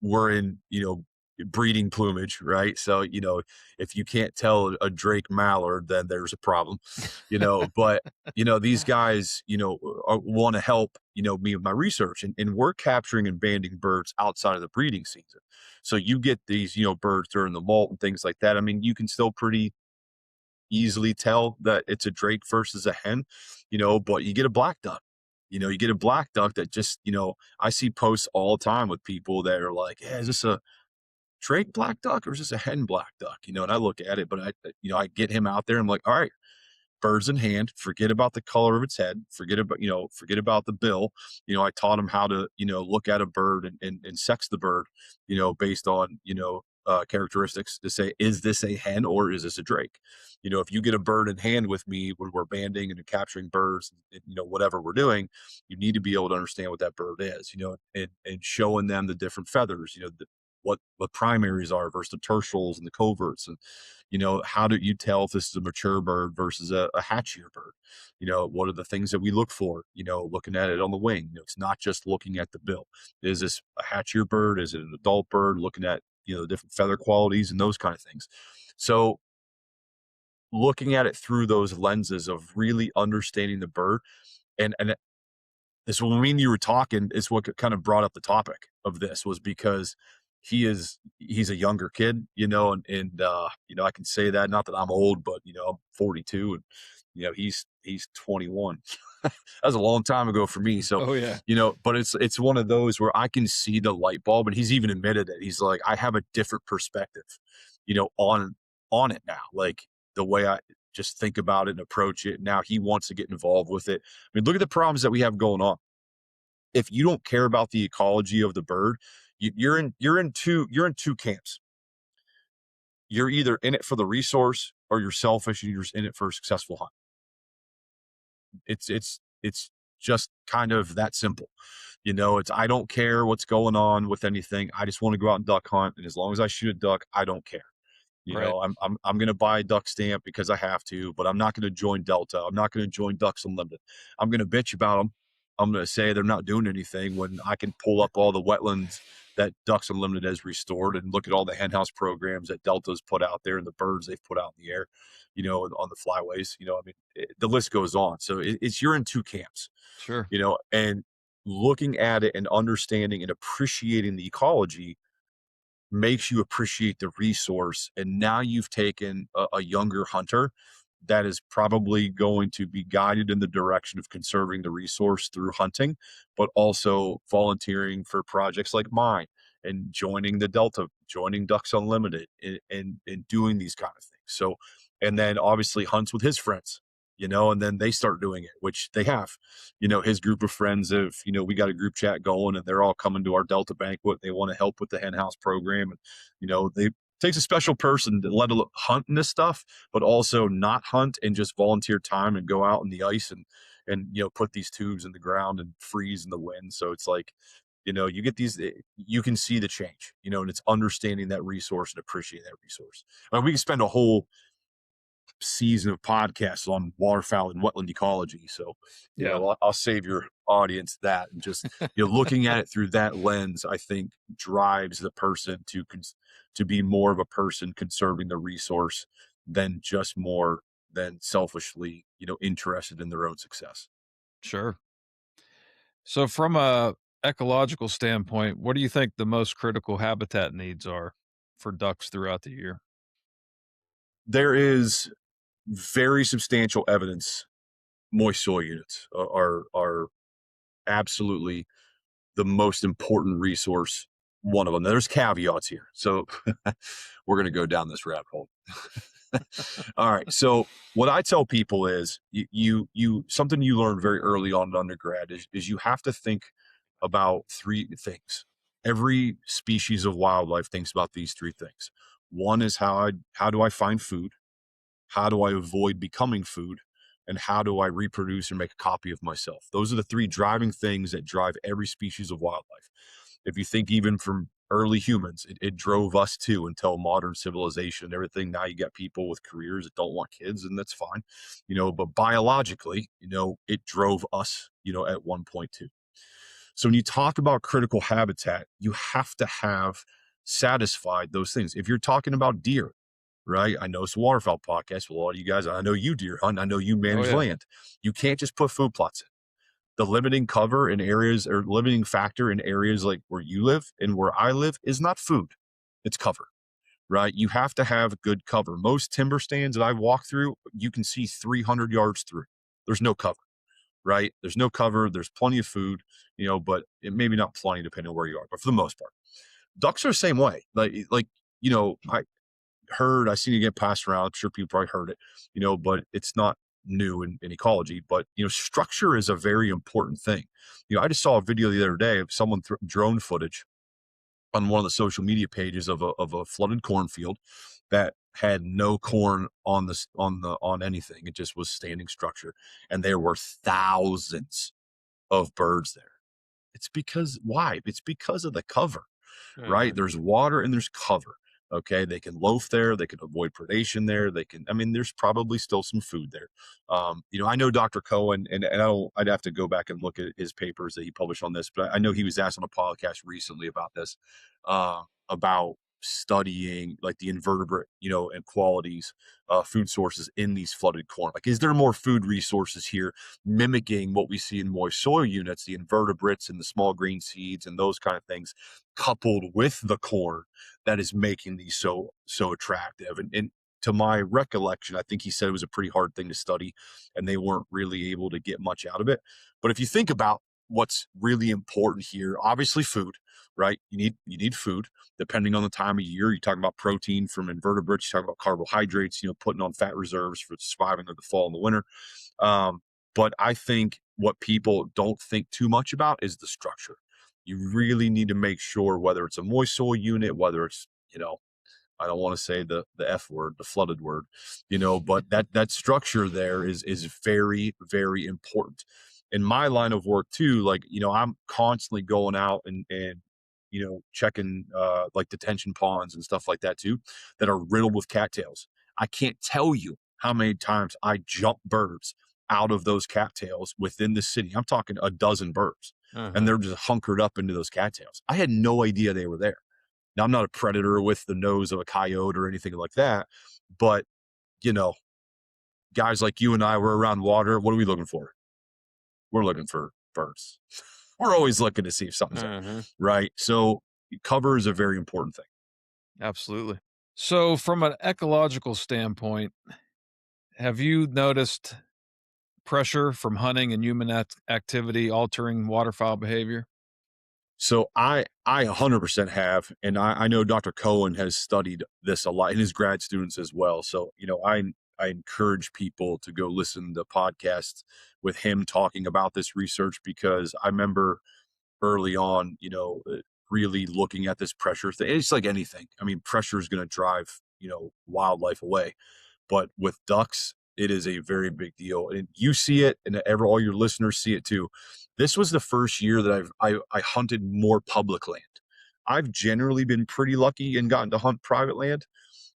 we're in, breeding plumage, right? So, if you can't tell a Drake Mallard, then there's a problem, but, these guys, want to help, me with my research, and we're capturing and banding birds outside of the breeding season. So you get these, birds during the molt and things like that. I mean, you can still pretty easily tell that it's a drake versus a hen, but you get a black duck. You get a black duck that just, I see posts all the time with people that are like, yeah, is this a drake black duck or is this a hen black duck? And I look at it, but I get him out there. I'm like, all right, birds in hand, forget about the color of its head, forget about the bill. I taught him how to, look at a bird and sex the bird, based on, characteristics to say, is this a hen or is this a drake? If you get a bird in hand with me when we're banding and capturing birds, and, whatever we're doing, you need to be able to understand what that bird is, and showing them the different feathers, what primaries are versus the tertials and the coverts, and how do you tell if this is a mature bird versus a hatchier bird? What are the things that we look for? Looking at it on the wing. It's not just looking at the bill. Is this a hatchier bird? Is it an adult bird? Looking at the different feather qualities and those kind of things. So looking at it through those lenses of really understanding the bird, and this, when me and you were talking, it's what kind of brought up the topic of this, was because he's a younger kid, and I can say that, not that I'm old, but I'm 42, and he's 21. That was a long time ago for me. So, Oh, yeah. but it's one of those where I can see the light bulb, and he's even admitted it. He's like, I have a different perspective, on it now. Like the way I just think about it and approach it. Now he wants to get involved with it. I mean, look at the problems that we have going on. If you don't care about the ecology of the bird, you're in two camps. You're either in it for the resource, or you're selfish and you're just in it for a successful hunt. It's just kind of that simple. It's, I don't care what's going on with anything. I just want to go out and duck hunt, and as long as I shoot a duck, I don't care. Right. I'm going to buy a duck stamp because I have to, but I'm not going to join Delta. I'm not going to join Ducks Unlimited. I'm going to bitch about them. I'm going to say they're not doing anything when I can pull up all the wetlands that Ducks Unlimited has restored, and look at all the henhouse programs that Delta's put out there and the birds they've put out in the air, on the flyways. I mean, the list goes on. So it's, you're in two camps, Sure. and looking at it and understanding and appreciating the ecology makes you appreciate the resource. And now you've taken a younger hunter that is probably going to be guided in the direction of conserving the resource through hunting, but also volunteering for projects like mine and joining the Delta, joining Ducks Unlimited, and doing these kind of things. So, and then obviously hunts with his friends, and then they start doing it, which they have. His group of friends have, we got a group chat going and they're all coming to our Delta banquet. They want to help with the hen house program. And, they takes a special person to let a hunt in this stuff, but also not hunt and just volunteer time and go out in the ice and put these tubes in the ground and freeze in the wind. So it's like, you get these, you can see the change, and it's understanding that resource and appreciating that resource. I mean, we can spend a whole season of podcasts on waterfowl and wetland ecology. So, I'll save your audience that, and just, looking at it through that lens, I think drives the person to be more of a person conserving the resource than just more than selfishly, interested in their own success. Sure. So from a ecological standpoint, what do you think the most critical habitat needs are for ducks throughout the year? There is very substantial evidence moist soil units are absolutely the most important resource, one of them. Now, there's caveats here, so we're going to go down this rabbit hole. All right, so what I tell people is you something you learn very early on in undergrad is you have to think about three things. Every species of wildlife thinks about these three things. One is how do I find food? How do I avoid becoming food? And how do I reproduce or make a copy of myself? Those are the three driving things that drive every species of wildlife. If you think even from early humans, it drove us too until modern civilization and everything. Now you got people with careers that don't want kids, and that's fine, but biologically, it drove us, at one point too. So when you talk about critical habitat, you have to have satisfied those things. If you're talking about deer, right? I know it's a waterfowl podcast. Well, a lot of you guys, I know you deer hunt. I know you manage land. You can't just put food plots in. The limiting cover in areas, or limiting factor in areas like where you live and where I live, is not food. It's cover, right? You have to have good cover. Most timber stands that I walk through, you can see 300 yards through. There's no cover, right? There's no cover. There's plenty of food, but it maybe not plenty depending on where you are, but for the most part, ducks are the same way. I seen it get passed around. I'm sure people probably heard it, but it's not new in ecology. But structure is a very important thing. I just saw a video the other day of someone drone footage on one of the social media pages of a flooded cornfield that had no corn on anything. It just was standing structure, and there were thousands of birds there. It's because why? It's because of the cover, right? There's water and there's cover. Okay, they can loaf there, they can avoid predation there, there's probably still some food there. I know Dr. Cohen, and I'd have to go back and look at his papers that he published on this, but I know he was asked on a podcast recently about this, about studying like the invertebrate, and qualities, food sources in these flooded corn. Like, is there more food resources here mimicking what we see in moist soil units, the invertebrates and the small green seeds and those kind of things, coupled with the corn, that is making these so attractive? And to my recollection, I think he said it was a pretty hard thing to study and they weren't really able to get much out of it. But if you think about what's really important here, obviously food, right? You need food depending on the time of year. You're talking about protein from invertebrates, you're talking about carbohydrates, putting on fat reserves for surviving of the fall and the winter. But I think what people don't think too much about is the structure. You really need to make sure, whether it's a moist soil unit, whether it's, I don't want to say the F word, the flooded word, but that structure there is very, very important. In my line of work too, I'm constantly going out and checking like detention ponds and stuff like that too, that are riddled with cattails. I can't tell you how many times I jump birds out of those cattails within the city. I'm talking a dozen birds, and they're just hunkered up into those cattails. I had no idea they were there. Now, I'm not a predator with the nose of a coyote or anything like that, but guys like you and I were around water. What are we looking for? We're looking for birds. we're always looking to see if something's there, Uh-huh. right? So cover is a very important thing. Absolutely. So, from an ecological standpoint, have you noticed pressure from hunting and human activity altering waterfowl behavior? So I 100% have, and I know Dr. Cohen has studied this a lot, and his grad students as well. So I encourage people to go listen to podcasts with him talking about this research, because I remember early on, really looking at this pressure thing. It's like anything. I mean, pressure is going to drive wildlife away. But with ducks, it is a very big deal, and you see it, and all your listeners see it too. This was the first year that I hunted more public land. I've generally been pretty lucky and gotten to hunt private land,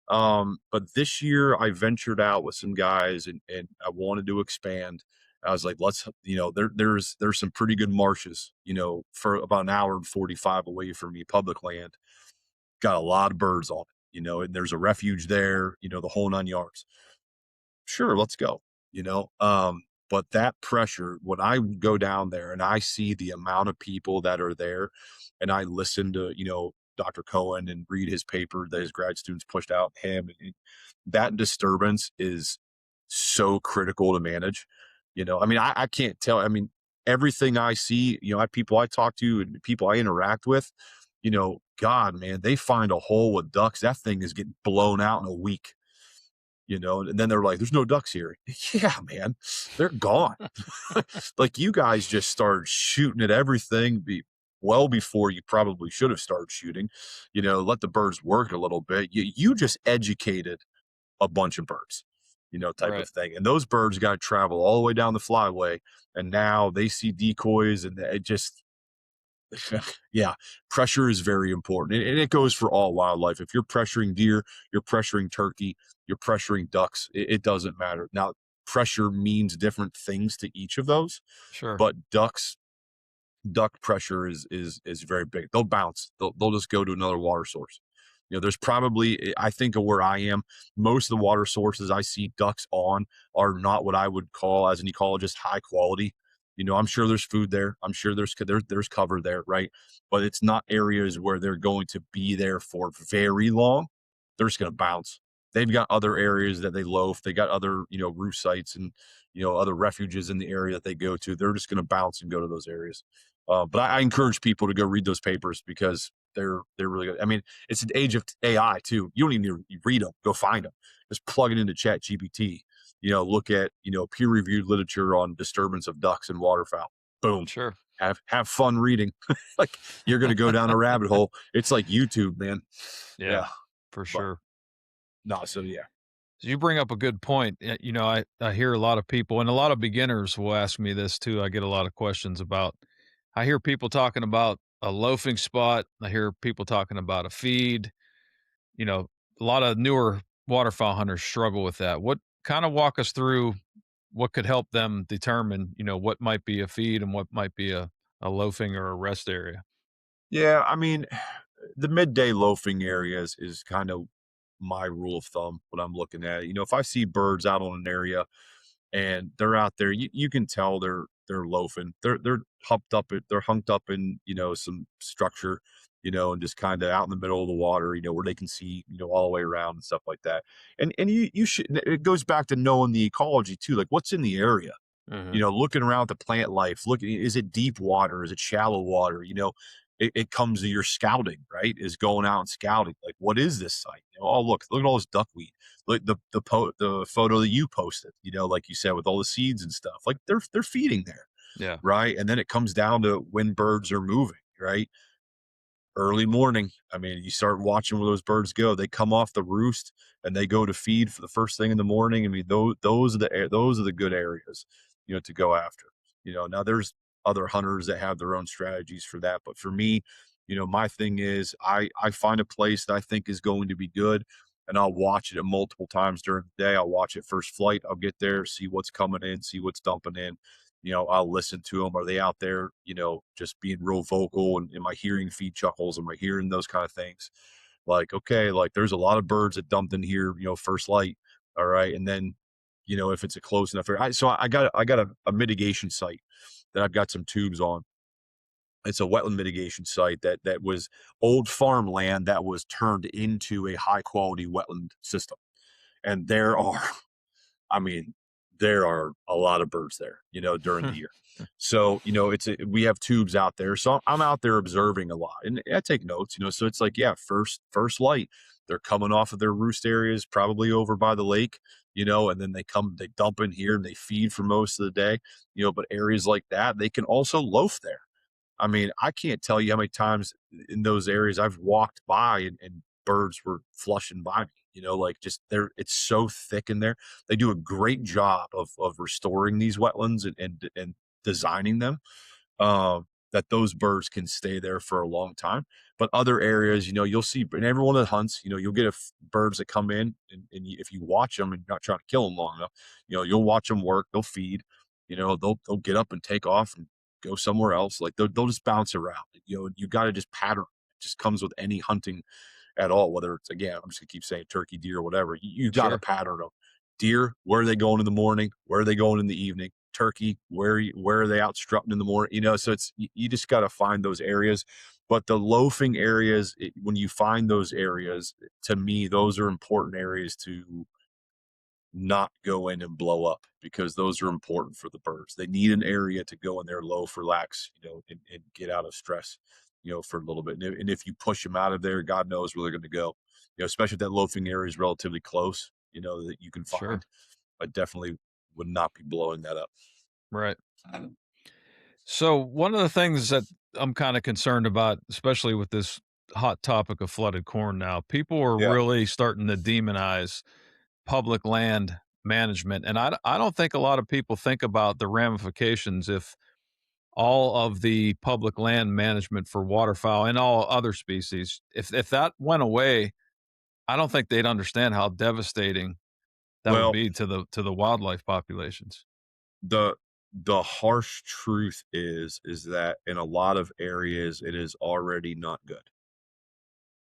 but this year I ventured out with some guys, and I wanted to expand. I was like, let's, there's some pretty good marshes, for about an hour and 45 away from me, public land. Got a lot of birds on it, and there's a refuge there, the whole 9 yards. Sure, let's go, but that pressure, when I go down there and I see the amount of people that are there, and I listen to, Dr. Cohen and read his paper that his grad students pushed out, that disturbance is so critical to manage. I mean, I can't tell. I mean, everything I see, people I talk to and people I interact with, God, man, they find a hole with ducks. That thing is getting blown out in a week. And then they're like, there's no ducks here. Yeah, man, they're gone. Like, you guys just started shooting at everything well before you probably should have started shooting, let the birds work a little bit. You just educated a bunch of birds, type Right. of thing. And those birds got to travel all the way down the flyway. And now they see decoys, and it just, yeah, pressure is very important. And it goes for all wildlife. If you're pressuring deer, you're pressuring turkey, you're pressuring ducks, it doesn't matter. Now, pressure means different things to each of those, Sure. but duck pressure is very big. They'll bounce. They'll just go to another water source. There's probably, I think of where I am, most of the water sources I see ducks on are not what I would call, as an ecologist, high quality. I'm sure there's food there. I'm sure there's cover there, right? But it's not areas where they're going to be there for very long. They're just going to bounce. They've got other areas that they loaf. They got other, roof sites and, other refuges in the area that they go to. They're just going to bounce and go to those areas. But I encourage people to go read those papers, because they're really good. I mean, it's an age of AI too. You don't even need to read them. Go find them. Just plug it into Chat GPT. Look at, peer-reviewed literature on disturbance of ducks and waterfowl. Boom. Sure. Have fun reading. Like, you're going to go down a rabbit hole. It's like YouTube, man. Yeah, for But sure. no, so yeah. So you bring up a good point. I hear a lot of people, and a lot of beginners will ask me this too. I get a lot of questions about, I hear people talking about a loafing spot. I hear people talking about a feed. You know, a lot of newer waterfowl hunters struggle with that. What kind of walk us through what could help them determine, what might be a feed and what might be a loafing or a rest area? Yeah, I mean, the midday loafing areas is kind of my rule of thumb when I'm looking at it. If I see birds out on an area and they're out there, you can tell they're loafing. They're they're hunked up in, some structure, and just kind of out in the middle of the water, where they can see, all the way around and stuff like that. And you should, it goes back to knowing the ecology too, like what's in the area. Hmm. Looking around at the plant life, looking, is it deep water? Is it shallow water? It comes to your scouting, right? Is going out and scouting. Like, what is this site? Oh, look at all this duckweed. Look, the photo that you posted, like you said, with all the seeds and stuff, like they're feeding there. Yeah. Right. And then it comes down to when birds are moving, right? Early morning. I mean, you start watching where those birds go. They come off the roost and they go to feed for the first thing in the morning. I mean, those are the good areas, to go after. Now there's other hunters that have their own strategies for that, but for me, my thing is I find a place that I think is going to be good, and I'll watch it multiple times during the day. I'll watch it first flight. I'll get there, see what's coming in, see what's dumping in. I'll listen to them. Are they out there, just being real vocal? And am I hearing feed chuckles? Am I hearing those kind of things? Like, okay, like there's a lot of birds that dumped in here, first light. All right. And then, if it's a close enough area. So I got a mitigation site that I've got some tubes on. It's a wetland mitigation site that was old farmland that was turned into a high quality wetland system. And there are, I mean, there are a lot of birds there, during the year. So, we have tubes out there. So I'm out there observing a lot and I take notes, so it's like, yeah, first light, they're coming off of their roost areas, probably over by the lake, and then they dump in here and they feed for most of the day, but areas like that, they can also loaf there. I mean, I can't tell you how many times in those areas I've walked by and birds were flushing by me, like just there, it's so thick in there. They do a great job of restoring these wetlands and designing them, that those birds can stay there for a long time. But other areas, you'll see, and everyone that hunts, you'll get birds that come in if you watch them and you're not trying to kill them long enough, you'll watch them work, they'll feed, they'll get up and take off and go somewhere else. Like they'll just bounce around, you got to just pattern. It just comes with any hunting at all, whether it's, again, I'm just gonna keep saying turkey, deer, whatever. You got to Sure. pattern them. Deer, where are they going in the morning? Where are they going in the evening? Turkey, where are they out strutting in the morning? So it's, you just got to find those areas. But the loafing areas, when you find those areas, to me, those are important areas to not go in and blow up, because those are important for the birds. They need an area to go in there, loaf, relax, and get out of stress, for a little bit. And if you push them out of there, God knows where they're going to go, especially if that loafing area is relatively close, that you can Sure. find. I definitely would not be blowing that up. Right. So one of the things that I'm kind of concerned about, especially with this hot topic of flooded corn now, people are Yeah. really starting to demonize public land management. And I don't think a lot of people think about the ramifications if all of the public land management for waterfowl and all other species, if that went away, I don't think they'd understand how devastating that would Well, be to the wildlife populations. the the harsh truth is that in a lot of areas it is already not good.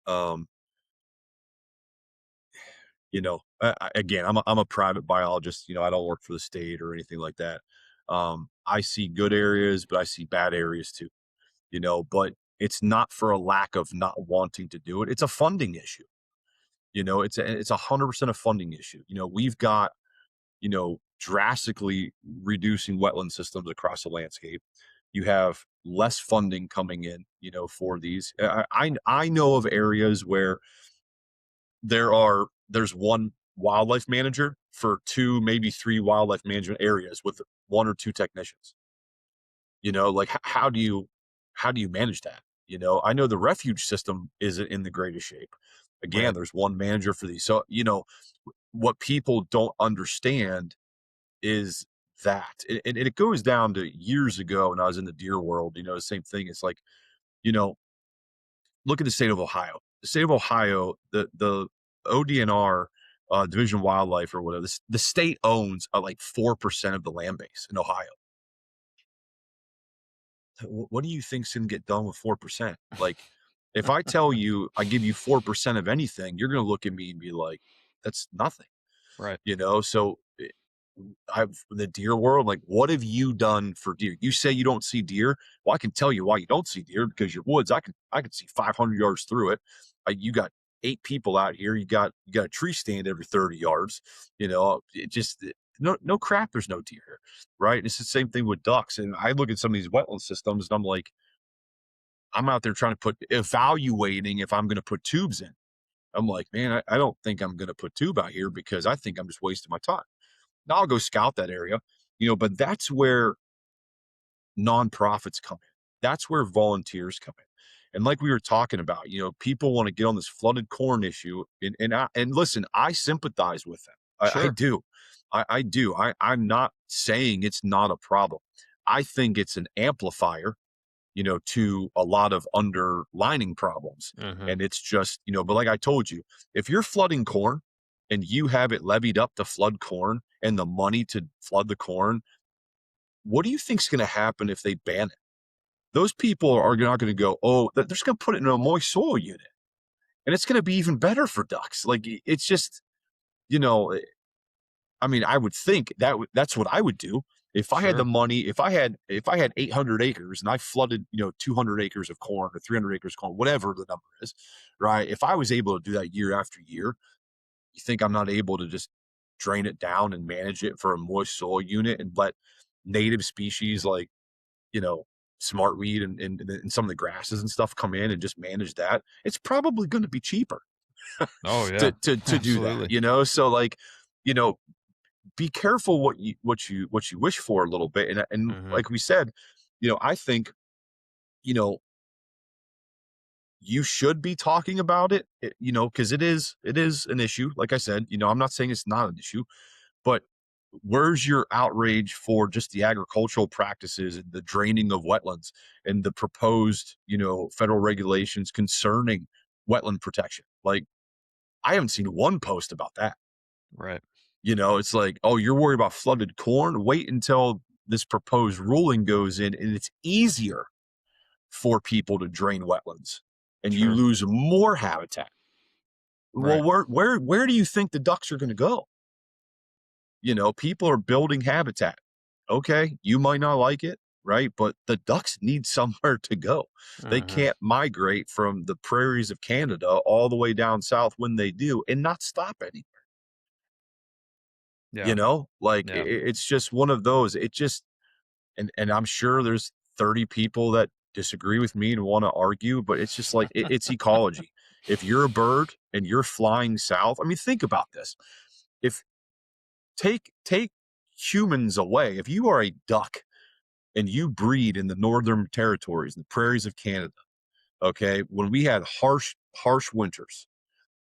Um, again, I'm a private biologist. I don't work for the state or anything like that. I see good areas, but I see bad areas too. But it's not for a lack of not wanting to do it. It's a funding issue. It's 100% a funding issue. We've got, drastically reducing wetland systems across the landscape. You have less funding coming in, for these. I know of areas where there's one wildlife manager for two, maybe three wildlife management areas with one or two technicians. Like how do you manage that? I know the refuge system isn't in the greatest shape. Again, Right. there's one manager for these. So, what people don't understand is that, and it goes down to years ago when I was in the deer world, the same thing. It's like, you know, look at the state of Ohio. The state of Ohio, the ODNR, Division of Wildlife or whatever, the state owns like 4% of the land base in Ohio. What do you think's going to get done with 4%? Like, if I tell you I give you 4% of anything, you're going to look at me and be like, that's nothing. Right. So I've the deer world, like, what have you done for deer? You say you don't see deer. Well, I can tell you why you don't see deer, because your woods, I can see 500 yards through it. You got 8 people out here. You got a tree stand every 30 yards. It just, no crap. There's no deer here, right? It's the same thing with ducks. And I look at some of these wetland systems and I'm like, I'm out there trying to evaluating if I'm going to put tubes in. I'm like, man, I don't think I'm going to put tube out here, because I think I'm just wasting my time. Now I'll go scout that area, but that's where nonprofits come in. That's where volunteers come in. And like we were talking about, people want to get on this flooded corn issue. And listen, I sympathize with them. I Sure. do. I do. I'm not saying it's not a problem. I think it's an amplifier, to a lot of underlining problems. Mhm. And it's just, but like I told you, if you're flooding corn and you have it levied up to flood corn and the money to flood the corn, what do you think's going to happen if they ban it? Those people are not going to go, oh, they're just going to put it in a moist soil unit. And it's going to be even better for ducks. Like, it's just, I mean, I would think that's what I would do. If I had the Sure. money, if I had 800 acres and I flooded, 200 acres of corn or 300 acres of corn, whatever the number is, right? If I was able to do that year after year, you think I'm not able to just drain it down and manage it for a moist soil unit and let native species like, smartweed and some of the grasses and stuff come in and just manage that? It's probably going to be cheaper Oh to yeah. to do that, Absolutely. So like, you know, be careful what you wish for a little bit. And Hmm. like we said, I think, you know, you should be talking about it, because it is an issue. Like I said, I'm not saying it's not an issue, but where's your outrage for just the agricultural practices and the draining of wetlands and the proposed, federal regulations concerning wetland protection? Like, I haven't seen one post about that. Right. It's like, oh, you're worried about flooded corn? Wait until this proposed ruling goes in and it's easier for people to drain wetlands and you Sure. lose more habitat. Well, Right. where do you think the ducks are going to go? People are building habitat. Okay, you might not like it, right? But the ducks need somewhere to go. They Hmm. can't migrate from the prairies of Canada all the way down south when they do and not stop any. Yeah. Like Yeah. it's just one of those. It just and I'm sure there's 30 people that disagree with me and want to argue, but it's just like it's ecology. If you're a bird and you're flying south, I mean, think about this. If take humans away, if you are a duck and you breed in the northern territories, the prairies of Canada, okay, when we had harsh winters,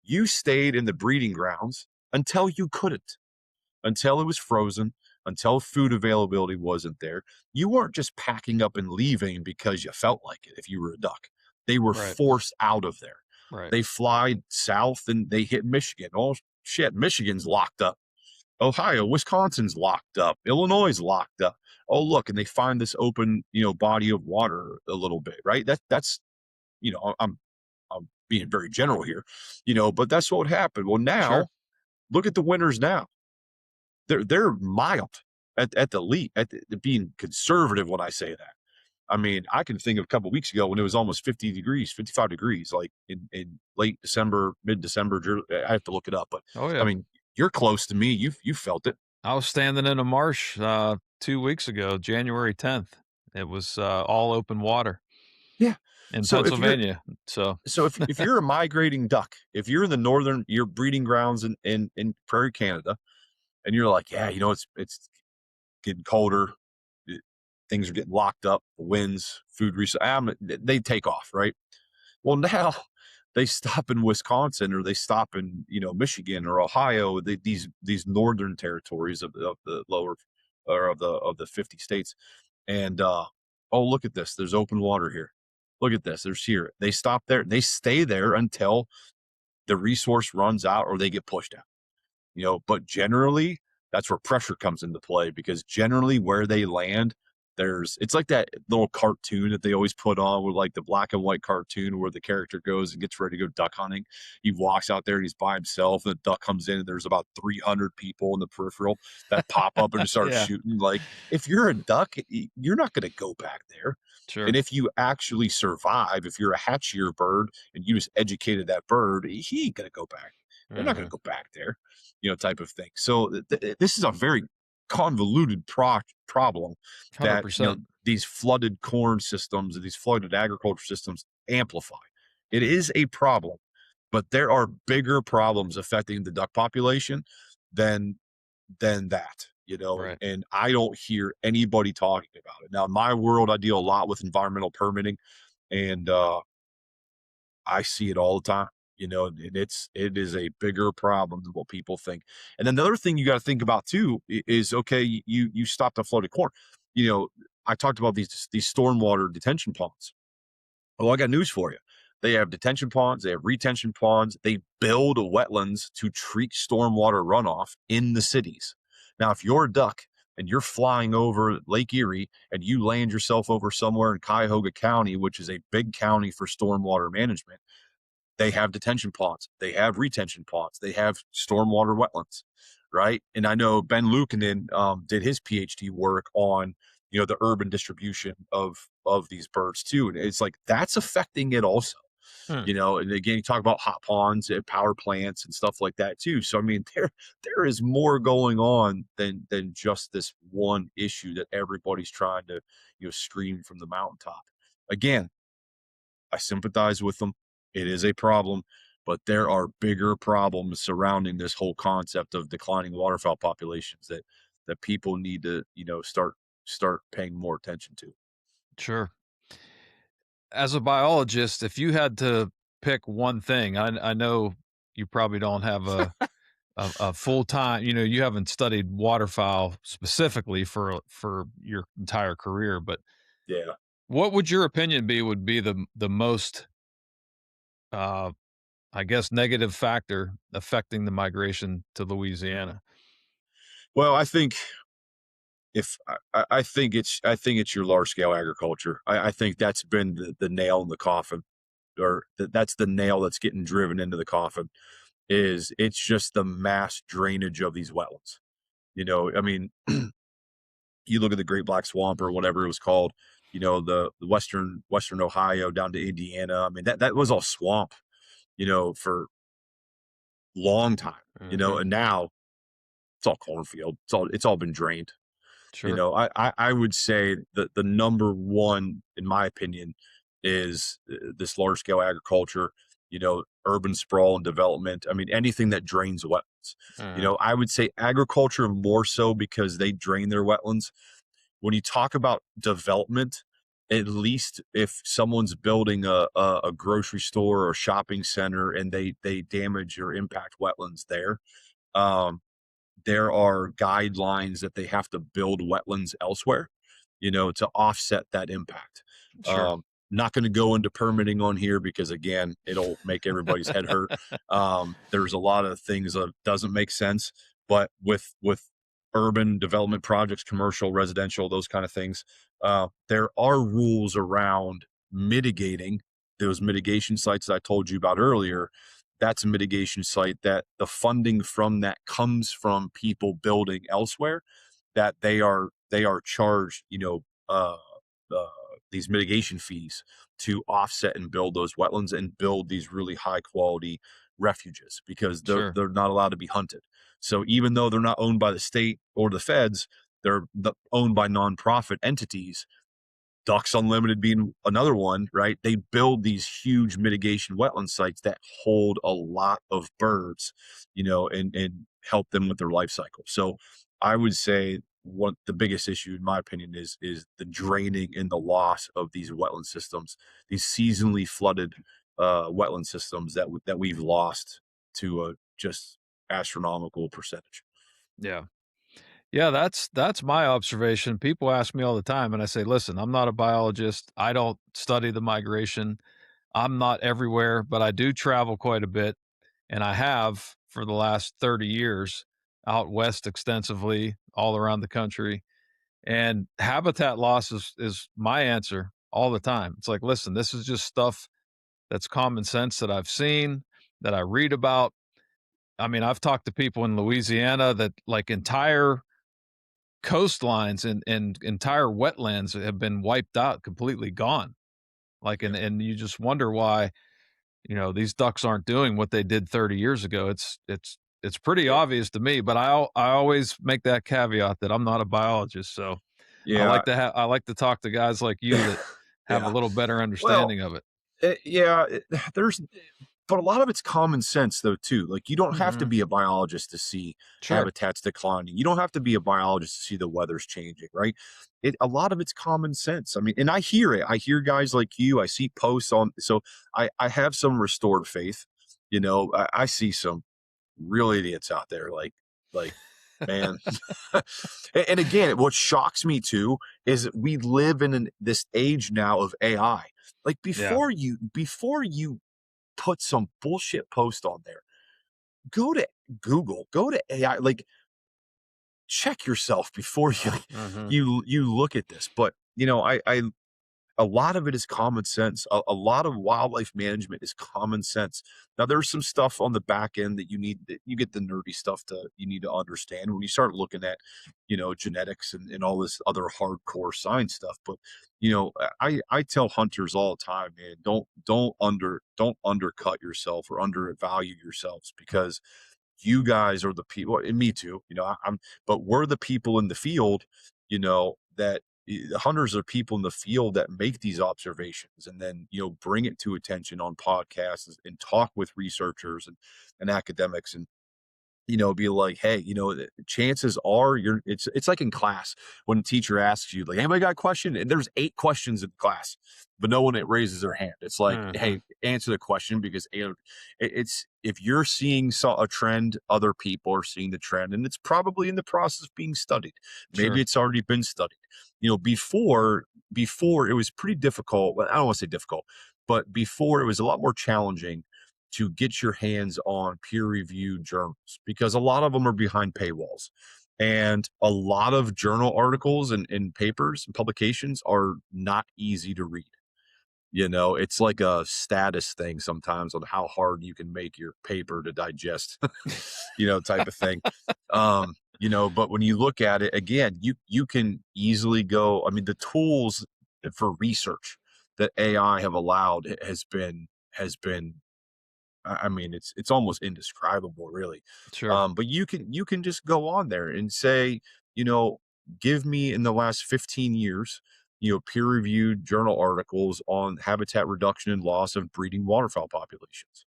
you stayed in the breeding grounds until you couldn't, until it was frozen, until food availability wasn't there. You weren't just packing up and leaving because you felt like it if you were a duck. They were Right. forced out of there. Right. They fly south and they hit Michigan. Oh shit, Michigan's locked up. Ohio, Wisconsin's locked up. Illinois is locked up. Oh look, and they find this open, body of water a little bit, right? That's I'm being very general here, but that's what would happen. Well, Sure. now look at the winters now. They're mild at the least, being conservative when I say that. I mean, I can think of a couple of weeks ago when it was almost 50 degrees, 55 degrees, like in late December, mid-December. I have to look it up, but Oh I yeah. mean, you're close to me. You felt it. I was standing in a marsh 2 weeks ago, January 10th. It was all open water Yeah. in So if you're Pennsylvania. So if you're a migrating duck, if you're in the northern, your breeding grounds in Prairie Canada, and you're like, yeah, it's getting colder, eh, things are getting locked up, the winds, food resource, they take off, right? Well, now they stop in Wisconsin or they stop in, Michigan or Ohio, these northern territories of the lower or of the 50 states. And oh, look at this. There's open water here. Look at this. There's here. They stop there. They stay there until the resource runs out or they get pushed out. But generally that's where pressure comes into play because generally where they land, it's like that little cartoon that they always put on with like the black and white cartoon where the character goes and gets ready to go duck hunting. He walks out there and he's by himself and the duck comes in and there's about 300 people in the peripheral that pop up and start yeah, shooting. Like if you're a duck, you're not going to go back there. And sure. if you actually survive, if you're a hatchier bird and you just educated that bird, he ain't going to go back. They're not going Hmm. to go back there, type of thing. So this is a very convoluted problem that 100%. these flooded corn systems and these flooded agriculture systems amplify. It is a problem, but there are bigger problems affecting the duck population than that. And, Right. and I don't hear anybody talking about it. Now, in my world, I deal a lot with environmental permitting, and I see it all the time. And it is a bigger problem than what people think. And then the other thing you got to think about too is okay, you stopped a flooded corn. I talked about these stormwater detention ponds. Well, I got news for you. They have detention ponds, they have retention ponds, they build wetlands to treat stormwater runoff in the cities. Now, if you're a duck and you're flying over Lake Erie and you land yourself over somewhere in Cuyahoga County, which is a big county for stormwater management, they have detention ponds, they have retention ponds, they have stormwater wetlands, right? And I know Ben Lukanen did his PhD work on, the urban distribution of these birds too. And it's like that's affecting it also. Hmm. And again, you talk about hot ponds and power plants and stuff like that too. So I mean, there is more going on than just this one issue that everybody's trying to, scream from the mountaintop. Again, I sympathize with them. It is a problem, but there are bigger problems surrounding this whole concept of declining waterfowl populations that people need to, start paying more attention to. Sure. As a biologist, if you had to pick one thing, I know you probably don't have a full time. You haven't studied waterfowl specifically for your entire career, but Yeah. what would your opinion be? Would be the most, uh, I guess, negative factor affecting the migration to Louisiana? Well, I think if I think it's your large scale agriculture. I think that's been the nail in the coffin, or that's the nail that's getting driven into the coffin. Is it's just the mass drainage of these wetlands. I mean, you look at the Great Black Swamp or whatever it was called. The Western Ohio down to Indiana. I mean, that was all swamp. For long time. Mhm. And now it's all cornfield. It's all been drained. Sure. I would say that the number one, in my opinion, is this large scale agriculture, urban sprawl and development. I mean, anything that drains wetlands. Mhm. I would say agriculture more so because they drain their wetlands. When you talk about development, at least if someone's building a grocery store or shopping center and they damage or impact wetlands um, there are guidelines that they have to build wetlands elsewhere, to offset that impact. Sure. Not going to go into permitting on here because again, it'll make everybody's head hurt. There's a lot of things that doesn't make sense, but with urban development projects, commercial, residential, those kind of things, there are rules around mitigating those mitigation sites that I told you about earlier. That's a mitigation site that the funding from that comes from people building elsewhere, that they are charged, uh, these mitigation fees to offset and build those wetlands and build these really high quality refuges because they're Sure. they're not allowed to be hunted. So even though they're not owned by the state or the feds, they're owned by nonprofit entities. Ducks Unlimited being another one, right? They build these huge mitigation wetland sites that hold a lot of birds, and help them with their life cycle. So I would say what the biggest issue, in my opinion, is the draining and the loss of these wetland systems, these seasonally flooded wetland systems that we've lost to a just astronomical percentage. Yeah. Yeah, that's my observation. People ask me all the time, and I say, "Listen, I'm not a biologist. I don't study the migration. I'm not everywhere, but I do travel quite a bit, and I have for the last 30 years out west extensively, all around the country. And habitat loss is my answer all the time. It's like, listen, this is just stuff that's common sense that I've seen, that I read about. I mean, I've talked to people in Louisiana that like entire coastlines and entire wetlands have been wiped out, completely gone. Like, Yeah, and you just wonder why, these ducks aren't doing what they did 30 years ago. It's pretty yeah, obvious to me, but I always make that caveat that I'm not a biologist. So yeah, I like to talk to guys like you that have a yeah. little better Well, understanding of it. yeah, there's but a lot of it's common sense though too. Like you don't have to Mhm. be a biologist to see Sure. habitats declining. You don't have to be a biologist to see the weather's changing, right? A lot of it's common sense. I mean, and I hear it. I hear guys like you. I see posts on. So I have some restored faith. I see some real idiots out there. Like man. And again, what shocks me too is that we live in this age now of AI. Like Yeah. before you put some bullshit post on there, go to Google, go to AI, like check yourself before you Mhm. you look at this. But a lot of it is common sense. A lot of wildlife management is common sense. Now, there's some stuff on the back end that you get the nerdy stuff you need to understand when you start looking at, genetics and all this other hardcore science stuff. But, I tell hunters all the time, man, don't undercut yourself or undervalue yourselves, because you guys are the people, and me too, but we're the people in the field, that the hunters are people in the field that make these observations and then, bring it to attention on podcasts and talk with researchers and academics, and be like, hey, chances are it's like in class when a teacher asks you, like, anybody got a question? And there's 8 questions in class, but no one raises their hand. It's like, hey, answer the question, because it's if you're seeing a trend, other people are seeing the trend, and it's probably in the process of being studied. Maybe Sure. it's already been studied. Before it was pretty difficult. Well, I don't want to say difficult, but before it was a lot more challenging to get your hands on peer-reviewed journals, because a lot of them are behind paywalls. And a lot of journal articles and papers and publications are not easy to read. It's like a status thing sometimes on how hard you can make your paper to digest, type of thing. But when you look at it again, you can easily go, I mean, the tools for research that AI have allowed has been I mean, it's almost indescribable, really. Sure. But you can just go on there and say, you know, give me in the last 15 years, peer-reviewed journal articles on habitat reduction and loss of breeding waterfowl populations.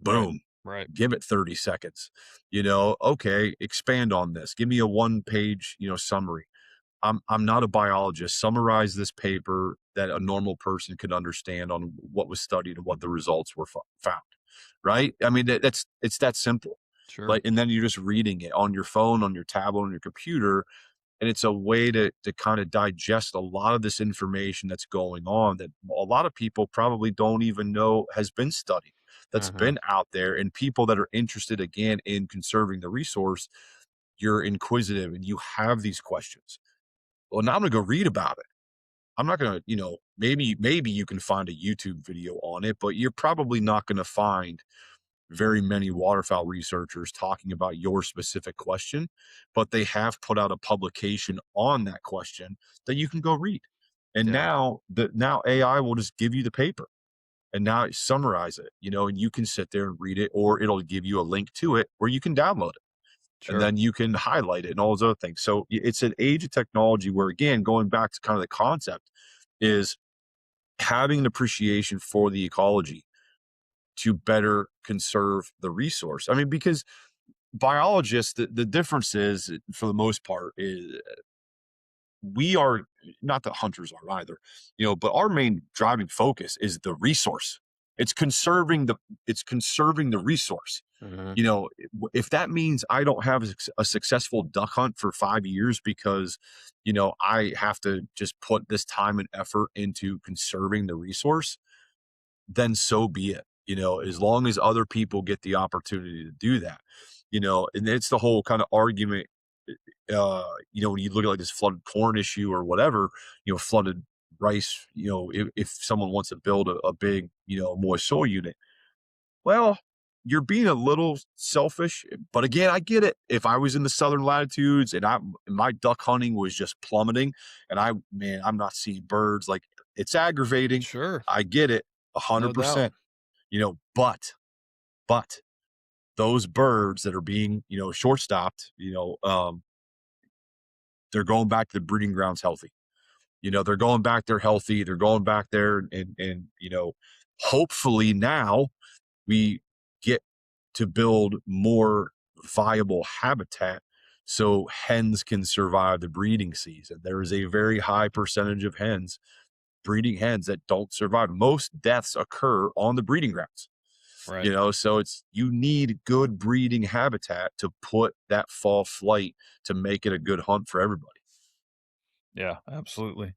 Right. Boom. Right. Give it 30 seconds. Okay, expand on this. Give me a one-page, summary. I'm not a biologist. Summarize this paper that a normal person could understand on what was studied and what the results were found. Right? I mean, it's that simple. Sure. Like, and then you're just reading it on your phone, on your tablet, on your computer, and it's a way to kind of digest a lot of this information that's going on that a lot of people probably don't even know has been studied, that's been out there, and people that are interested again in conserving the resource. You're inquisitive and you have these questions. Well, now I'm gonna go read about it. I'm not gonna, maybe you can find a YouTube video on it, but you're probably not gonna find very many waterfowl researchers talking about your specific question, but they have put out a publication on that question that you can go read. And Yeah. now AI will just give you the paper and now summarize it, and you can sit there and read it, or it'll give you a link to it where you can download it. And Sure. then you can highlight it and all those other things. So it's an age of technology where, again, going back to kind of the concept is having an appreciation for the ecology to better conserve the resource. I mean, because biologists, the difference is, for the most part, is we are not that hunters are either, but our main driving focus is the resource. It's conserving the resource. Mhm. If that means I don't have a successful duck hunt for 5 years because, I have to just put this time and effort into conserving the resource, then so be it. As long as other people get the opportunity to do that, and it's the whole kind of argument, when you look at like this flooded corn issue or whatever, flooded rice, if someone wants to build a big, moist soil unit, well, you're being a little selfish, but again, I get it. If I was in the southern latitudes and my duck hunting was just plummeting, and I'm not seeing birds, like, it's aggravating. Sure. I get it, No doubt. 100%. But those birds that are being, short stopped, they're going back to the breeding grounds healthy. They're going back there healthy. They're going back there, and hopefully now we get to build more viable habitat so hens can survive the breeding season. There is a very high percentage of breeding hens that don't survive. Most deaths occur on the breeding grounds. Right. So you need good breeding habitat to put that fall flight to make it a good hunt for everybody. Yeah, absolutely.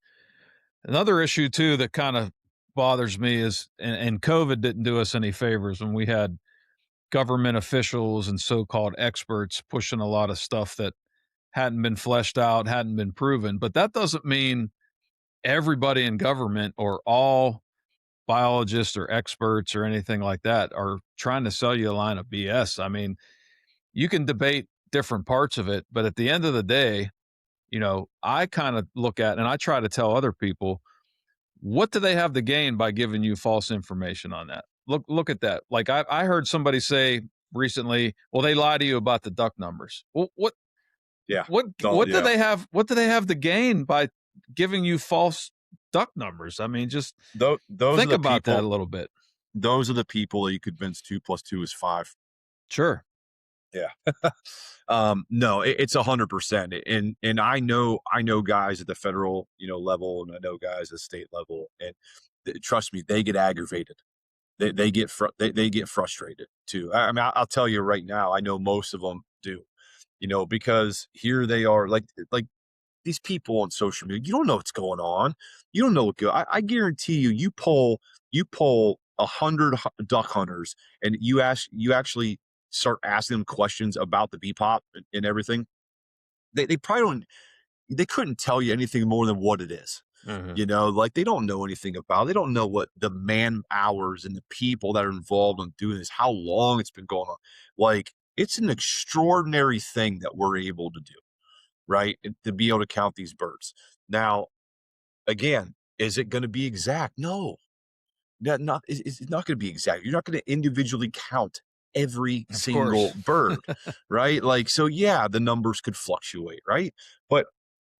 Another issue too that kind of bothers me is, and COVID didn't do us any favors when we had government officials and so-called experts pushing a lot of stuff that hadn't been fleshed out, hadn't been proven. But that doesn't mean everybody in government or all biologists or experts or anything like that are trying to sell you a line of BS. I mean, you can debate different parts of it, but at the end of the day, I kind of look at and I try to tell other people, what do they have to gain by giving you false information on that? Look at that. Like I heard somebody say recently, well, they lie to you about the duck numbers. Well, Yeah. what do they have? What do they have to gain by giving you false duck numbers? I mean, just those think are the about people, that a little bit. Those are the people that you convince 2 + 2 is 5. Sure. Yeah. No, it's 100%. And I know guys at the federal, level, and I know guys at state level, and trust me, they get aggravated. They get they get frustrated too. I mean, I'll tell you right now, I know most of them do, because here they are, like these people on social media. You don't know what's going on. You don't know what go. I guarantee you, you poll 100 duck hunters, and you actually start asking them questions about the BPOP and everything. They probably don't. They couldn't tell you anything more than what it is. Like they don't know anything about it. They don't know what the man hours and the people that are involved in doing this, how long it's been going on. Like, it's an extraordinary thing that we're able to do, right? And to be able to count these birds. Now, again, is it going to be exact? No, it's not going to be exact. You're not going to individually count every single bird, right? Like, so yeah, the numbers could fluctuate, right? But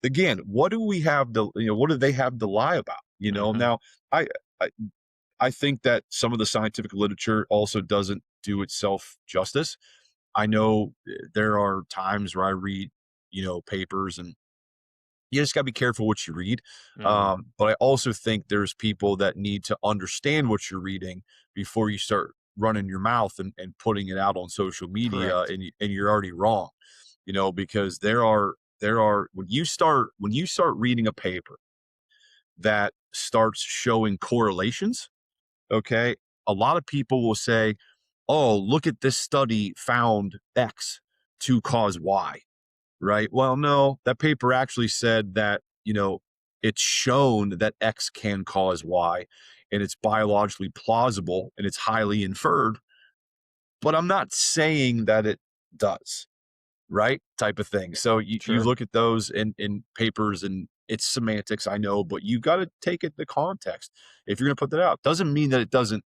again, what do we have to, what do they have to lie about? Now I think that some of the scientific literature also doesn't do itself justice. I know there are times where I read, papers, and you just got to be careful what you read. But I also think there's people that need to understand what you're reading before you start running your mouth and putting it out on social media. And you're already wrong, because there are when you start reading a paper that starts showing correlations, okay, a lot of people will say, oh, look at this study found X to cause Y. Right. Well, no, that paper actually said that, it's shown that X can cause Y, and it's biologically plausible and it's highly inferred, but I'm not saying that it does, right? Type of thing. So you look at those in papers, and it's semantics, I know, but you got to take it the context. If you're going to put that out, doesn't mean that it doesn't.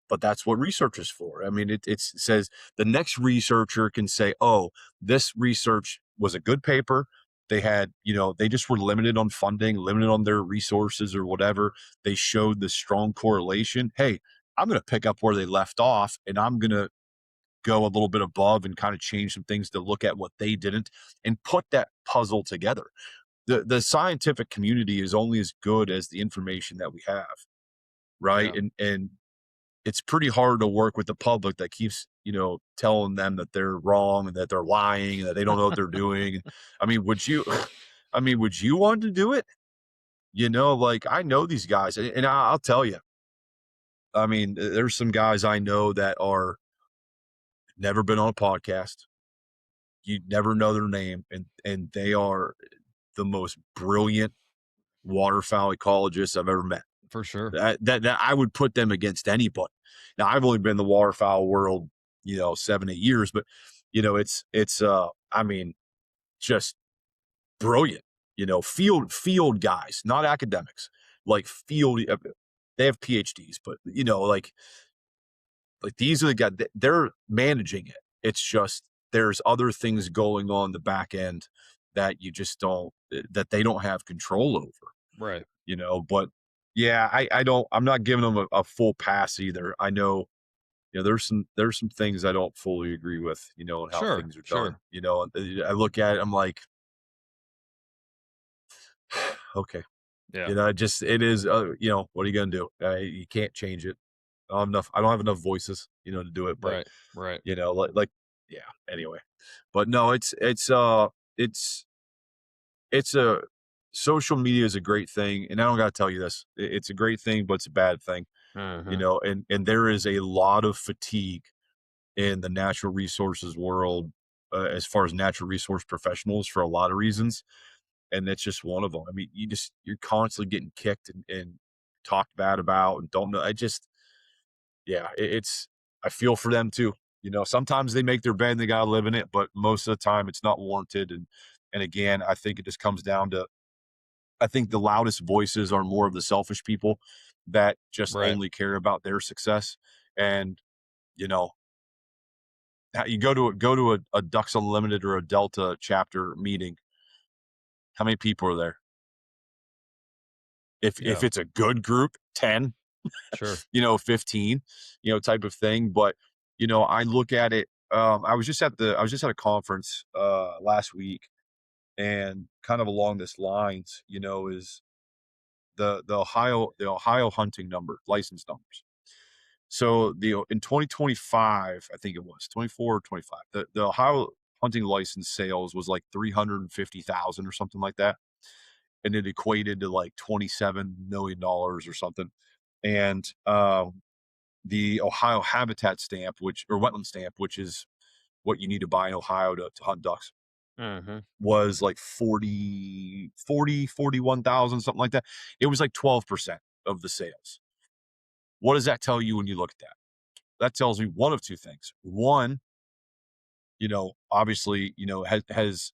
But that's what research is for. I mean, it says the next researcher can say, oh, this research was a good paper. They had, they just were limited on funding, limited on their resources or whatever. They showed the strong correlation. Hey, I'm going to pick up where they left off, and I'm going to go a little bit above and kind of change some things to look at what they didn't and put that puzzle together. The scientific community is only as good as the information that we have. Right. Yeah. And it's pretty hard to work with the public that keeps, telling them that they're wrong and that they're lying and that they don't know what they're doing. I mean, would you want to do it? Like, I know these guys, and I'll tell you, I mean, there's some guys I know that are never been on a podcast. You never know their name, and they are the most brilliant waterfowl ecologists I've ever met. For sure. That I would put them against anybody. Now, I've only been in the waterfowl world, 7-8 years, but it's I mean, just brilliant, field guys, not academics, like field. They have PhDs, but like these are the guys, they're managing it. It's just there's other things going on the back end that you just that they don't have control over. Right. But yeah, I'm not giving them a full pass either. I know, there's some things I don't fully agree with, and how things are done. I look at it, I'm like, okay. Yeah. It is, what are you going to do? You can't change it. I don't have enough voices, to do it. But, right. Yeah, anyway, but no, it's a social media is a great thing, and I don't got to tell you this. It's a great thing, but it's a bad thing. And there is a lot of fatigue in the natural resources world, as far as natural resource professionals, for a lot of reasons. and it's just one of them. I mean, you're constantly getting kicked and talked bad about and don't know. Yeah, it's I feel for them too. Sometimes they make their bed and they gotta live in it, but most of the time it's not warranted. And again, I think it just comes down to I think the loudest voices are more of the selfish people that just Right. only care about their success. And you know, you go to a Ducks Unlimited or a Delta chapter meeting. How many people are there? If Yeah. it's a good group, 10, Sure. 15, type of thing. But I look at it. I was just at a conference last week, and kind of along this lines, is the Ohio hunting license numbers. So in 2025, I think it was 24 or 25, the Ohio hunting license sales was like 350,000 or something like that. And it equated to like $27 million or something. And the Ohio habitat stamp, or wetland stamp, which is what you need to buy in Ohio to hunt ducks, Mm-hmm. was like 41,000, something like that. It was like 12% of the sales. What does that tell you when you look at that? That tells me one of two things. One, obviously, has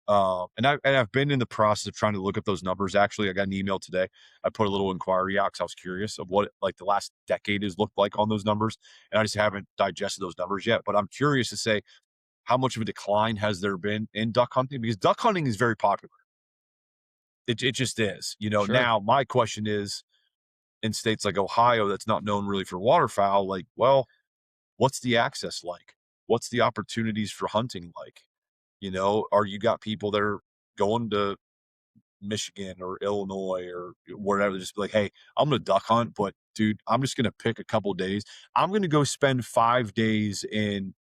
and I've been in the process of trying to look at those numbers. Actually, I got an email today. I put a little inquiry out because I was curious of what like the last decade has looked like on those numbers, and I just haven't digested those numbers yet. But I'm curious to say how much of a decline has there been in duck hunting, because duck hunting is very popular. It just is. Sure. Now my question is, in states like Ohio that's not known really for waterfowl, like, well, what's the access like? What's the opportunities for hunting like? Are you got people that are going to Michigan or Illinois or whatever, just be like, hey, I'm going to duck hunt, but dude, I'm just going to pick a couple days. I'm going to go spend 5 days in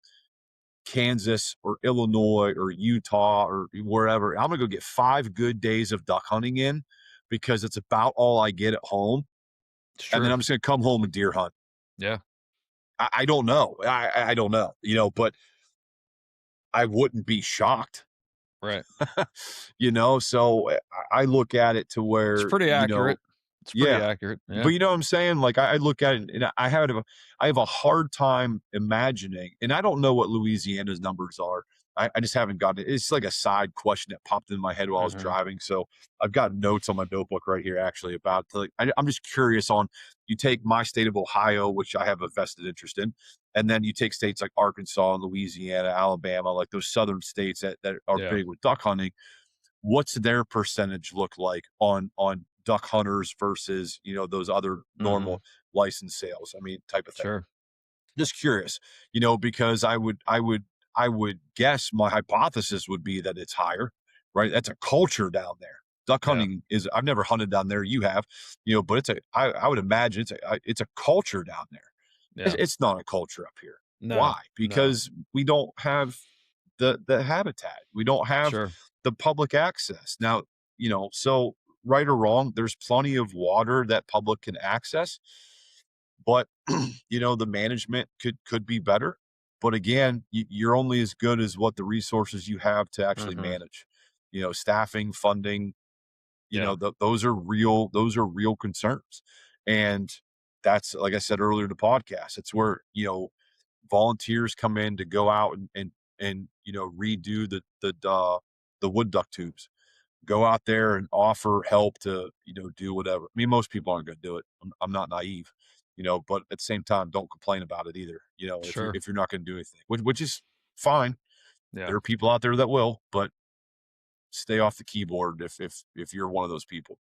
Kansas or Illinois or Utah or wherever. I'm going to go get 5 good days of duck hunting in, because it's about all I get at home. And then Sure. I'm just going to come home and deer hunt. Yeah. I don't know. I don't know, but I wouldn't be shocked. Right. So I look at it to It's where, pretty accurate. It's pretty yeah. accurate. But Yeah. you know what I'm saying? Like I look at it and I have a hard time imagining, and I don't know what Louisiana's numbers are. I just haven't gotten it. It's like a side question that popped in my head while I was Mm-hmm. driving. So I've got notes on my notebook right here actually about I'm just curious on, you take my state of Ohio, which I have a vested interest in, and then you take states like Arkansas and Louisiana, Alabama, like those southern states that are Yeah. big with duck hunting. What's their percentage look like on duck hunters versus those other normal license sales? I mean, type of thing. Sure. Just curious, because I would guess, my hypothesis would be that it's higher, right? That's a culture down there. Duck Yeah. hunting is, I've never hunted down there. You have, but I would imagine it's a culture down there. Yeah. It's not a culture up here. No. Why? No. Because we don't have the habitat. We don't have Sure. the public access. Now, so right or wrong, there's plenty of water that public can access, but the management could be better. But again, you're only as good as what the resources you have to actually Mm-hmm. manage. Staffing, funding, Yeah. those are real concerns. And that's, like I said earlier in the podcast, it's where volunteers come in to go out and redo the wood duck tubes, go out there and offer help to do whatever. I mean, most people aren't going to do it. I'm not naive, but at the same time, don't complain about it either. If Sure. you're not going to do anything, which is fine. Yeah. There are people out there that will, but stay off the keyboard if you're one of those people.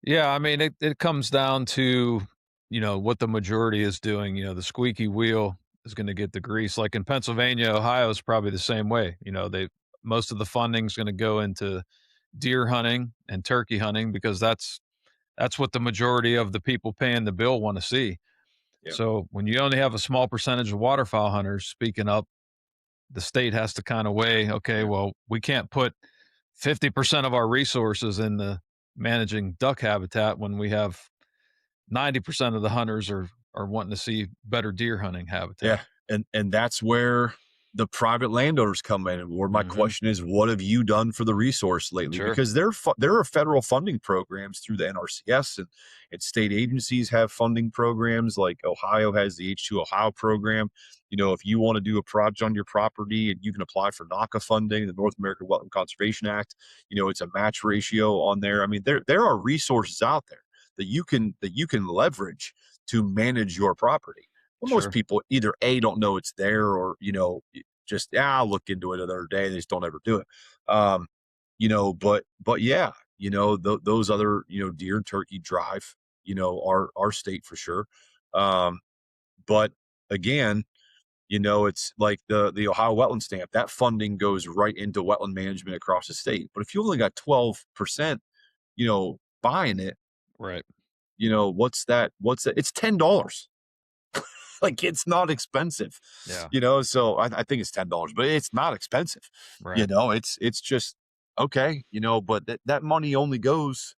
Yeah, I mean, it comes down to, what the majority is doing. The squeaky wheel is going to get the grease. Like in Pennsylvania, Ohio is probably the same way. Most of the funding is going to go into deer hunting and turkey hunting, because that's what the majority of the people paying the bill want to see. Yeah. So when you only have a small percentage of waterfowl hunters speaking up, the state has to kind of weigh, okay, well, we can't put 50% of our resources into managing duck habitat when we have 90% of the hunters are wanting to see better deer hunting habitat. Yeah. And that's where the private landowners come in, and where my question is, what have you done for the resource lately? Sure. Because there are federal funding programs through the NRCS, and state agencies have funding programs. Like Ohio has the H2 Ohio program. If you want to do a project on your property, and you can apply for NACA funding, the North American Wetland Conservation Act. It's a match ratio on there. I mean, there are resources out there that you can leverage to manage your property. Well, most Sure. people either A, don't know it's there, or, just, I'll look into it another day. They just don't ever do it. But yeah, those other, deer and turkey drive, our state for sure. But again, it's like the Ohio wetland stamp, that funding goes right into wetland management across the state. But if you only got 12%, buying it, Right. what's that? It's $10. Like, it's not expensive. Yeah. So I think it's $10, but it's not expensive. Right. It's just okay, but that money only goes,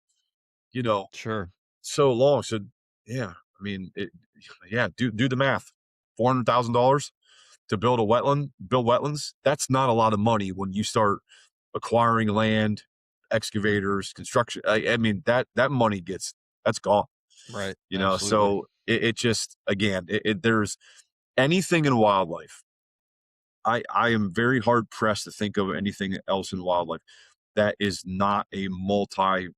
Sure. so long. So yeah, I mean, do the math. $400,000 to build wetlands. That's not a lot of money when you start acquiring land, excavators, construction. I mean, that money that's gone. Right. So Absolutely. it just, again, there's anything in wildlife. I am very hard pressed to think of anything else in wildlife that is not a multi-faceted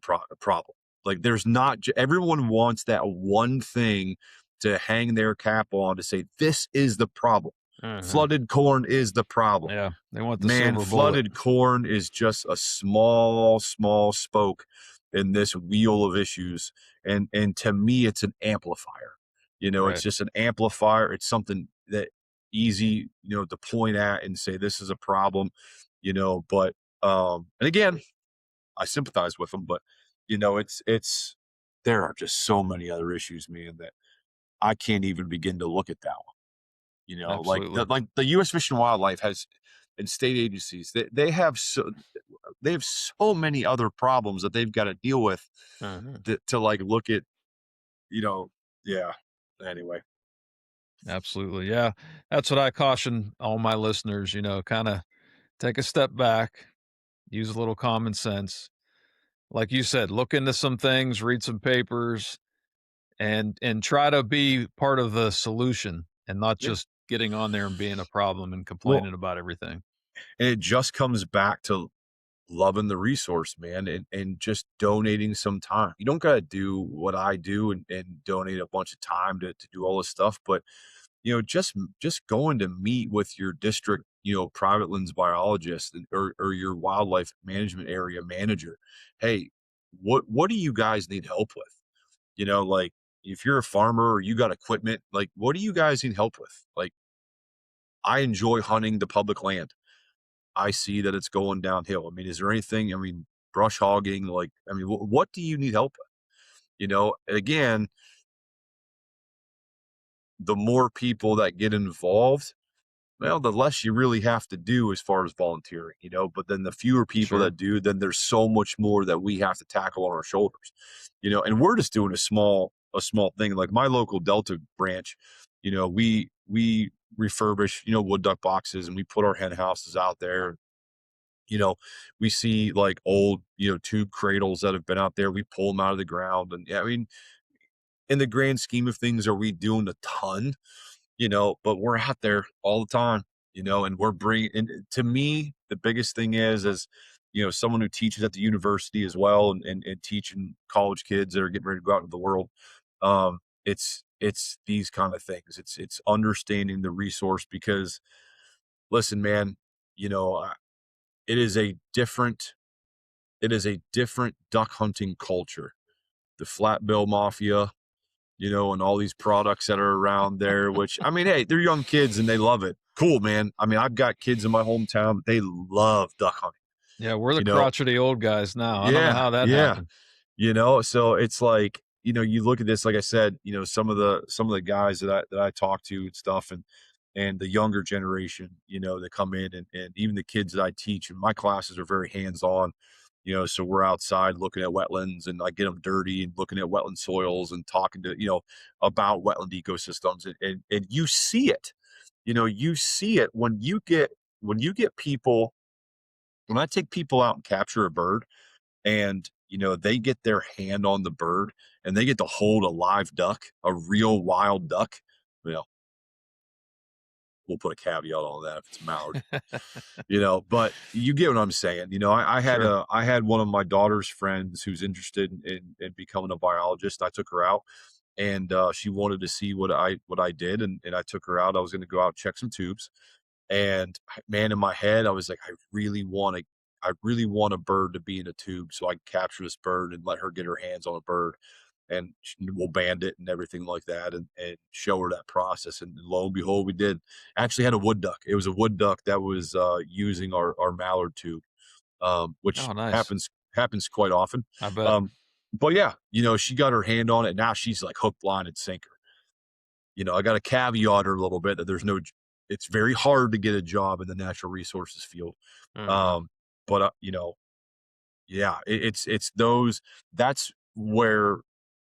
problem. Like, there's not, everyone wants that one thing to hang their cap on, to say, this is the problem. Flooded corn is the problem. Yeah. They want the Man, silver flooded bullet. corn is just a small spoke in this wheel of issues. And to me, it's an amplifier. Right. It's just an amplifier. It's something that easy, to point at and say, this is a problem, but, and again, I sympathize with them, but, it's, there are just so many other issues, man, that I can't even begin to look at that one. Absolutely. Like the U.S. Fish and Wildlife has, and state agencies, they have so many other problems that they've got to deal with to like look at, yeah. Anyway, Absolutely. Yeah. That's what I caution all my listeners, kind of take a step back, use a little common sense. Like you said, look into some things, read some papers, and try to be part of the solution and not yeah. just getting on there and being a problem and Well, complaining about everything. and it just comes back to loving the resource, man, and just donating some time. You don't got to do what I do and donate a bunch of time to do all this stuff, but just going to meet with your district, private lands biologist, or your wildlife management area manager. Hey, what do you guys need help with? Like, if you're a farmer or you got equipment, like, what do you guys need help with? Like, I enjoy hunting the public land. I see that it's going downhill. I mean, is there anything, brush hogging, like, what do you need help with? Again, the more people that get involved, well, the less you really have to do as far as volunteering, but then the fewer people Sure. that do, then there's so much more that we have to tackle on our shoulders, and we're just doing a small thing. Like my local Delta branch, we refurbish, wood duck boxes, and we put our hen houses out there. We see like old, tube cradles that have been out there. We pull them out of the ground. And yeah, I mean, in the grand scheme of things, are we doing a ton? But we're out there all the time, and we're bringing, and to me, the biggest thing is, someone who teaches at the university as well, and teaching college kids that are getting ready to go out into the world. It's these kind of things. It's understanding the resource, because listen, man, it is a different, duck hunting culture. The flat bill mafia, and all these products that are around there, which, I mean, hey, they're young kids and they love it. Cool, man. I mean, I've got kids in my hometown, they love duck hunting, Yeah, we're the you know? crotchety old guys now. I don't know Yeah, how that yeah. happened. So it's like, you look at this, like I said, some of the guys that I talk to and stuff, and the younger generation, that come in, and even the kids that I teach, and my classes are very hands-on, so we're outside looking at wetlands, and I get them dirty and looking at wetland soils and talking to, about wetland ecosystems, and you see it. you see it when you get people. When I take people out and capture a bird, and they get their hand on the bird and they get to hold a live duck, a real wild duck. Well, we'll put a caveat on that if it's a mallard. But you get what I'm saying. Sure. I had one of my daughter's friends who's interested in becoming a biologist. I took her out, and she wanted to see what I did, and I took her out. I was going to go out, check some tubes, and man, in my head, I was like, I really want a bird to be in a tube so I can capture this bird and let her get her hands on a bird, and we'll band it and everything like that, and show her that process. And lo and behold, we did. Actually had a wood duck. It was a wood duck that was using our mallard tube, which Oh, nice. happens quite often. I bet. Um, but yeah, she got her hand on it. Now she's like hook, line, and sinker. I got to caveat her a little bit that it's very hard to get a job in the natural resources field. Mhm. Um, but yeah, it's those. That's where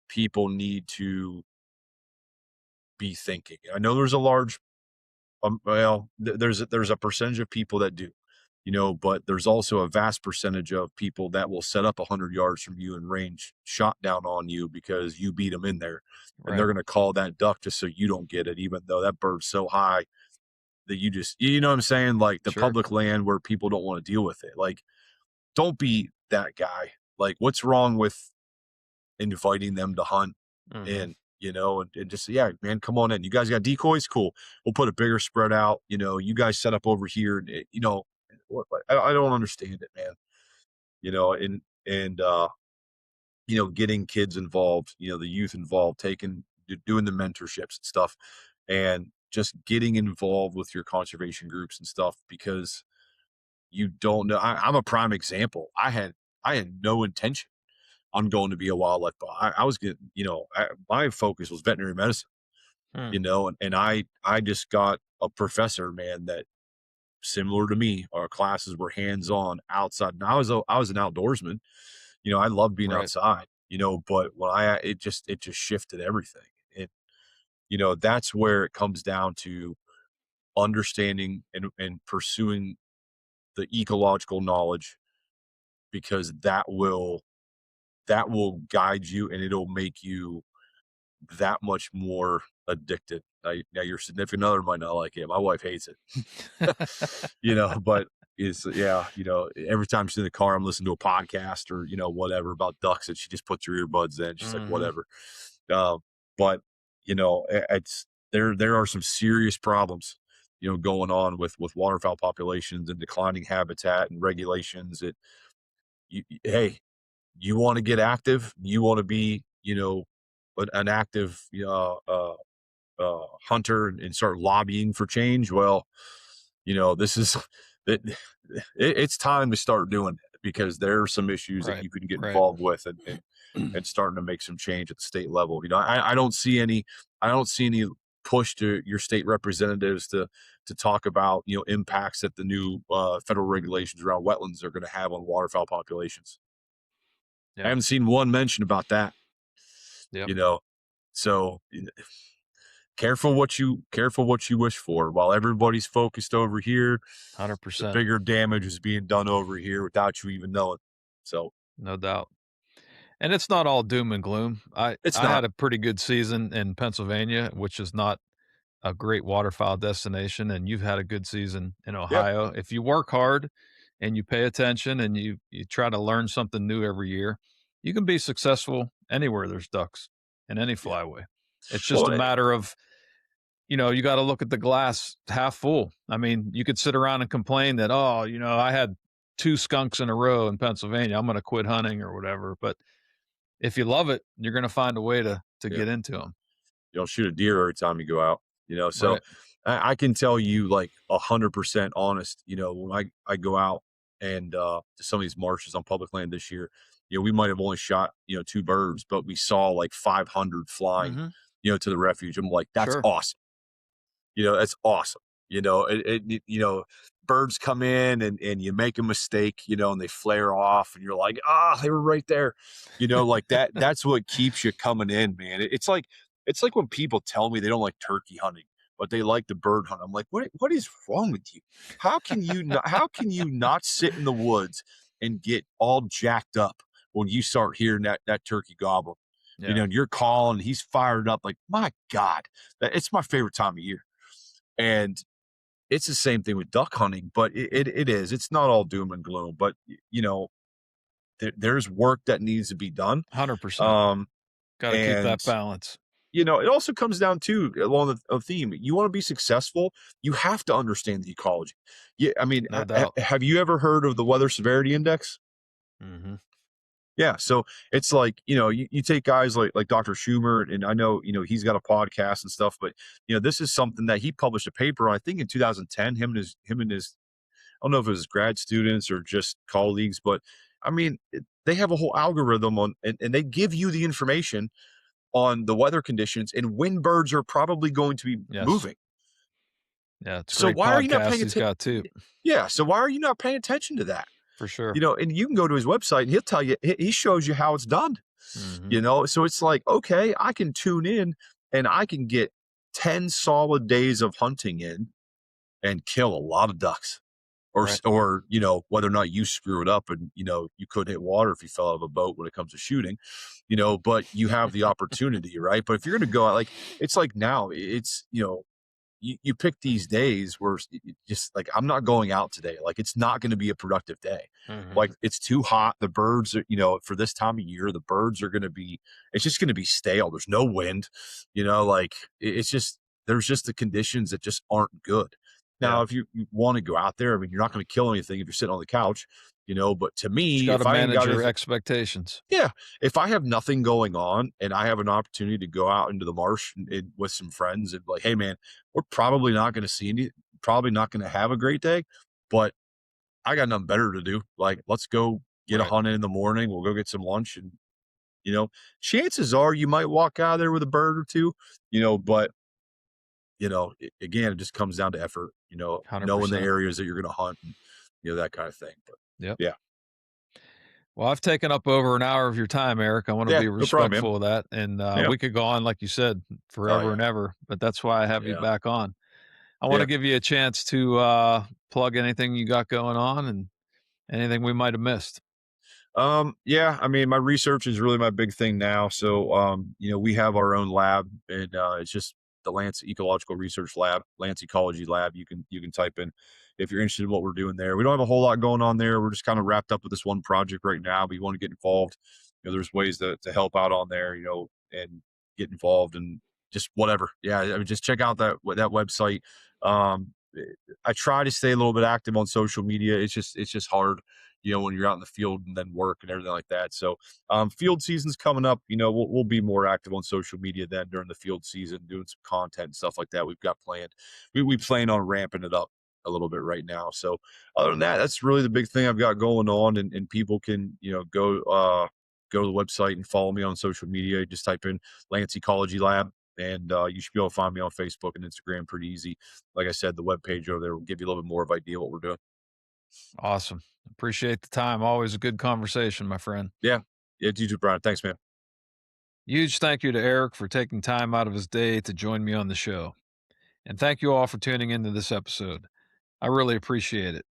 people need to be thinking. I know there's a large, there's a percentage of people that do, but there's also a vast percentage of people that will set up 100 yards from you and range shot down on you because you beat them in there, and they're Right. going to call that duck just so you don't get it, even though that bird's so high that you know what I'm saying? Like the Sure. public land where people don't want to deal with it. Like, don't be that guy. Like, what's wrong with inviting them to hunt Mhm. and, and just, yeah, man, come on in. You guys got decoys? Cool. We'll put a bigger spread out. You guys set up over here. And, I don't understand it, man. And getting kids involved, the youth involved, doing the mentorships and stuff, and just getting involved with your conservation groups and stuff, because you don't know. I'm a prime example. I had no intention on going to be a wildlife biologist. I was getting, my focus was veterinary medicine, Hmm. and I just got a professor, man, that similar to me, our classes were hands on outside. And I was an outdoorsman. I love being Right. outside, but when it just shifted everything. And, that's where it comes down to understanding and pursuing the ecological knowledge, because that will guide you, and it'll make you that much more addicted. Now your significant other might not like it. My wife hates it, but yeah, every time she's in the car, I'm listening to a podcast or, whatever about ducks, and she just puts her earbuds in. She's like, Mhm. whatever. But it's there are some serious problems, going on with waterfowl populations and declining habitat and regulations. Hey, you want to get active, you want to be, an active hunter and start lobbying for change. Well, this is it, it's time to start doing it, because there are some issues that Right. you can get Right. involved with, and starting to make some change at the state level. I don't see any push to your state representatives to talk about, impacts that the new federal regulations around wetlands are going to have on waterfowl populations. I Yep. haven't seen one mention about that, Yep. you know. So careful what you wish for. While everybody's focused over here, the 100%. bigger damage is being done over here without you even knowing. So No doubt. And it's not all doom and gloom. it's I not. had a pretty good season in Pennsylvania, which is not a great waterfowl destination, and you've had a good season in Yep. Ohio. If you work hard and you pay attention and you try to learn something new every year, you can be successful anywhere there's ducks in any Yeah. flyway. It's just Well, a matter of, you got to look at the glass half full. I mean, you could sit around and complain that, oh, I had two skunks in a row in Pennsylvania. I'm going to quit hunting or whatever. But if you love it, you're going to find a way to yeah. get into them. You'll shoot a deer every time you go out. So Right. I can tell you, like, 100% honest. When I go out and to some of these marshes on public land this year, we might have only shot, two birds, but we saw like 500 flying, Hmm. to the refuge. I'm like, that's Sure. awesome. That's awesome. Birds come in, and you make a mistake, and they flare off, and you're like, they were right there. Like that's what keeps you coming in, man. It's like when people tell me they don't like turkey hunting, but they like the bird hunt. I'm like, what is wrong with you? How can you not sit in the woods and get all jacked up when you start hearing that turkey gobble? You know, and you're calling, he's fired up. Like, my God, it's my favorite time of year. And it's the same thing with duck hunting, but it is. It's not all doom and gloom, but you know, there's work that needs to be done. 100%. Got to keep that And balance. you know, it also comes down to along the theme. You want to be successful, you have to understand the ecology. Yeah, I mean, No doubt. have you ever heard of the Weather Severity Index? Mm-hmm. Yeah, so it's like, you know, you take guys like Dr. Schumer, and I know, you know, he's got a podcast and stuff, but you know, this is something that he published a paper on, I think in 2010, him and his I don't know if it was grad students or just colleagues, but I mean, they have a whole algorithm on, and they give you the information on the weather conditions and when birds are probably going to be moving. Yeah, it's a So great why are you not podcast paying he's got too. Yeah, so why are you not paying attention to that? For sure. You know, and you can go to his website and he'll tell you, he shows you how it's done. Mm-hmm. You know, so it's like, okay, I can tune in and I can get 10 solid days of hunting in and kill a lot of ducks. Or you know, whether or not you screw it up and you know you couldn't hit water if you fell out of a boat when it comes to shooting, you know, but you have the opportunity, right? But if you're going to go out, like it's like now, it's, you know, you pick these days where just like, I'm not going out today. Like, it's not going to be a productive day. Mm-hmm. Like, it's too hot. The birds are, you know, for this time of year, the birds are going to be, it's just going to be stale. There's no wind, you know, like it's just, there's just the conditions that just aren't good. Now, if you want to go out there, I mean, you're not going to kill anything if you're sitting on the couch, you know, but to me, You got to if I ain't manage got your anything, expectations. yeah, if I have nothing going on and I have an opportunity to go out into the marsh with some friends and like, hey man, we're probably not going to see any, probably not going to have a great day, but I got nothing better to do. Like, let's go get a hunt in the morning. We'll go get some lunch, and you know, chances are you might walk out of there with a bird or two, you know, but you know, again, it just comes down to effort, you know, 100%. knowing the areas that you're going to hunt, and, you know, that kind of thing. But yeah. Well, I've taken up over an hour of your time, Eric. I want to be No problem, respectful of that. And we could go on, like you said, forever and ever, but that's why I have you back on. I want to give you a chance to plug anything you got going on and anything we might have missed. Yeah, I mean, my research is really my big thing now. So, you know, we have our own lab, and it's just the Lance Ecological Research Lab, Lance Ecology Lab. You can type in if you're interested in what we're doing there. We don't have a whole lot going on there. We're just kind of wrapped up with this one project right now, but you want to get involved. You know, there's ways to help out on there, you know, and get involved and just whatever. Yeah, I mean, just check out that website. I try to stay a little bit active on social media. It's just hard, you know, when you're out in the field and then work and everything like that. So field season's coming up. You know, we'll be more active on social media then during the field season, doing some content and stuff like that we've got planned. We plan on ramping it up a little bit right now. So other than that, that's really the big thing I've got going on. And people can, you know, go to the website and follow me on social media. Just type in Lance Ecology Lab, and you should be able to find me on Facebook and Instagram pretty easy. Like I said, the webpage over there will give you a little bit more of an idea what we're doing. Awesome. Appreciate the time. Always a good conversation, my friend. Yeah. You too, Brian. Thanks, man. Huge thank you to Eric for taking time out of his day to join me on the show. And thank you all for tuning into this episode. I really appreciate it.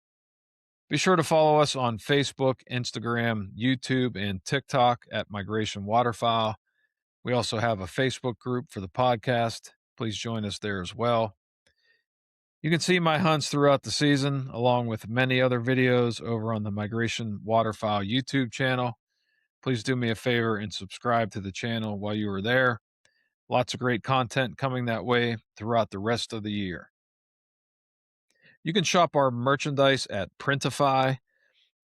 Be sure to follow us on Facebook, Instagram, YouTube, and TikTok at Migration Waterfowl. We also have a Facebook group for the podcast. Please join us there as well. You can see my hunts throughout the season, along with many other videos over on the Migration Waterfowl YouTube channel. Please do me a favor and subscribe to the channel while you are there. Lots of great content coming that way throughout the rest of the year. You can shop our merchandise at Printify.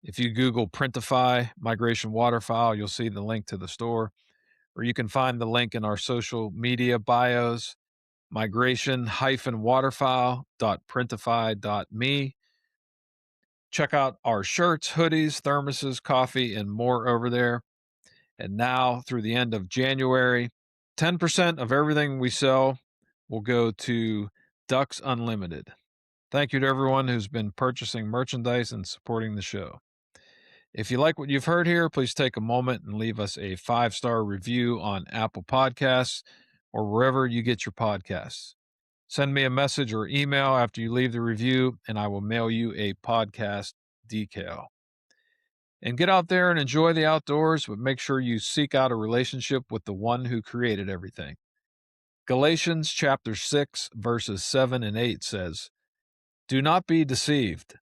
If you Google Printify Migration Waterfowl, you'll see the link to the store, or you can find the link in our social media bios, migration-waterfowl.printify.me. Check out our shirts, hoodies, thermoses, coffee, and more over there. And now through the end of January, 10% of everything we sell will go to Ducks Unlimited. Thank you to everyone who's been purchasing merchandise and supporting the show. If you like what you've heard here, please take a moment and leave us a 5-star review on Apple Podcasts or wherever you get your podcasts. Send me a message or email after you leave the review, and I will mail you a podcast decal. And get out there and enjoy the outdoors, but make sure you seek out a relationship with the one who created everything. Galatians chapter 6, verses 7 and 8 says, "Do not be deceived.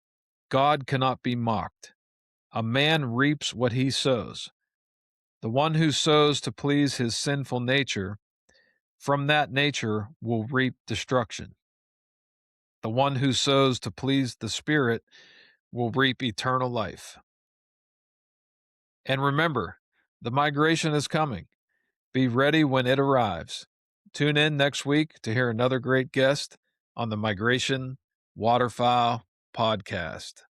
God cannot be mocked. A man reaps what he sows. The one who sows to please his sinful nature, from that nature will reap destruction. The one who sows to please the Spirit will reap eternal life." And remember, the migration is coming. Be ready when it arrives. Tune in next week to hear another great guest on the Migration Waterfowl podcast.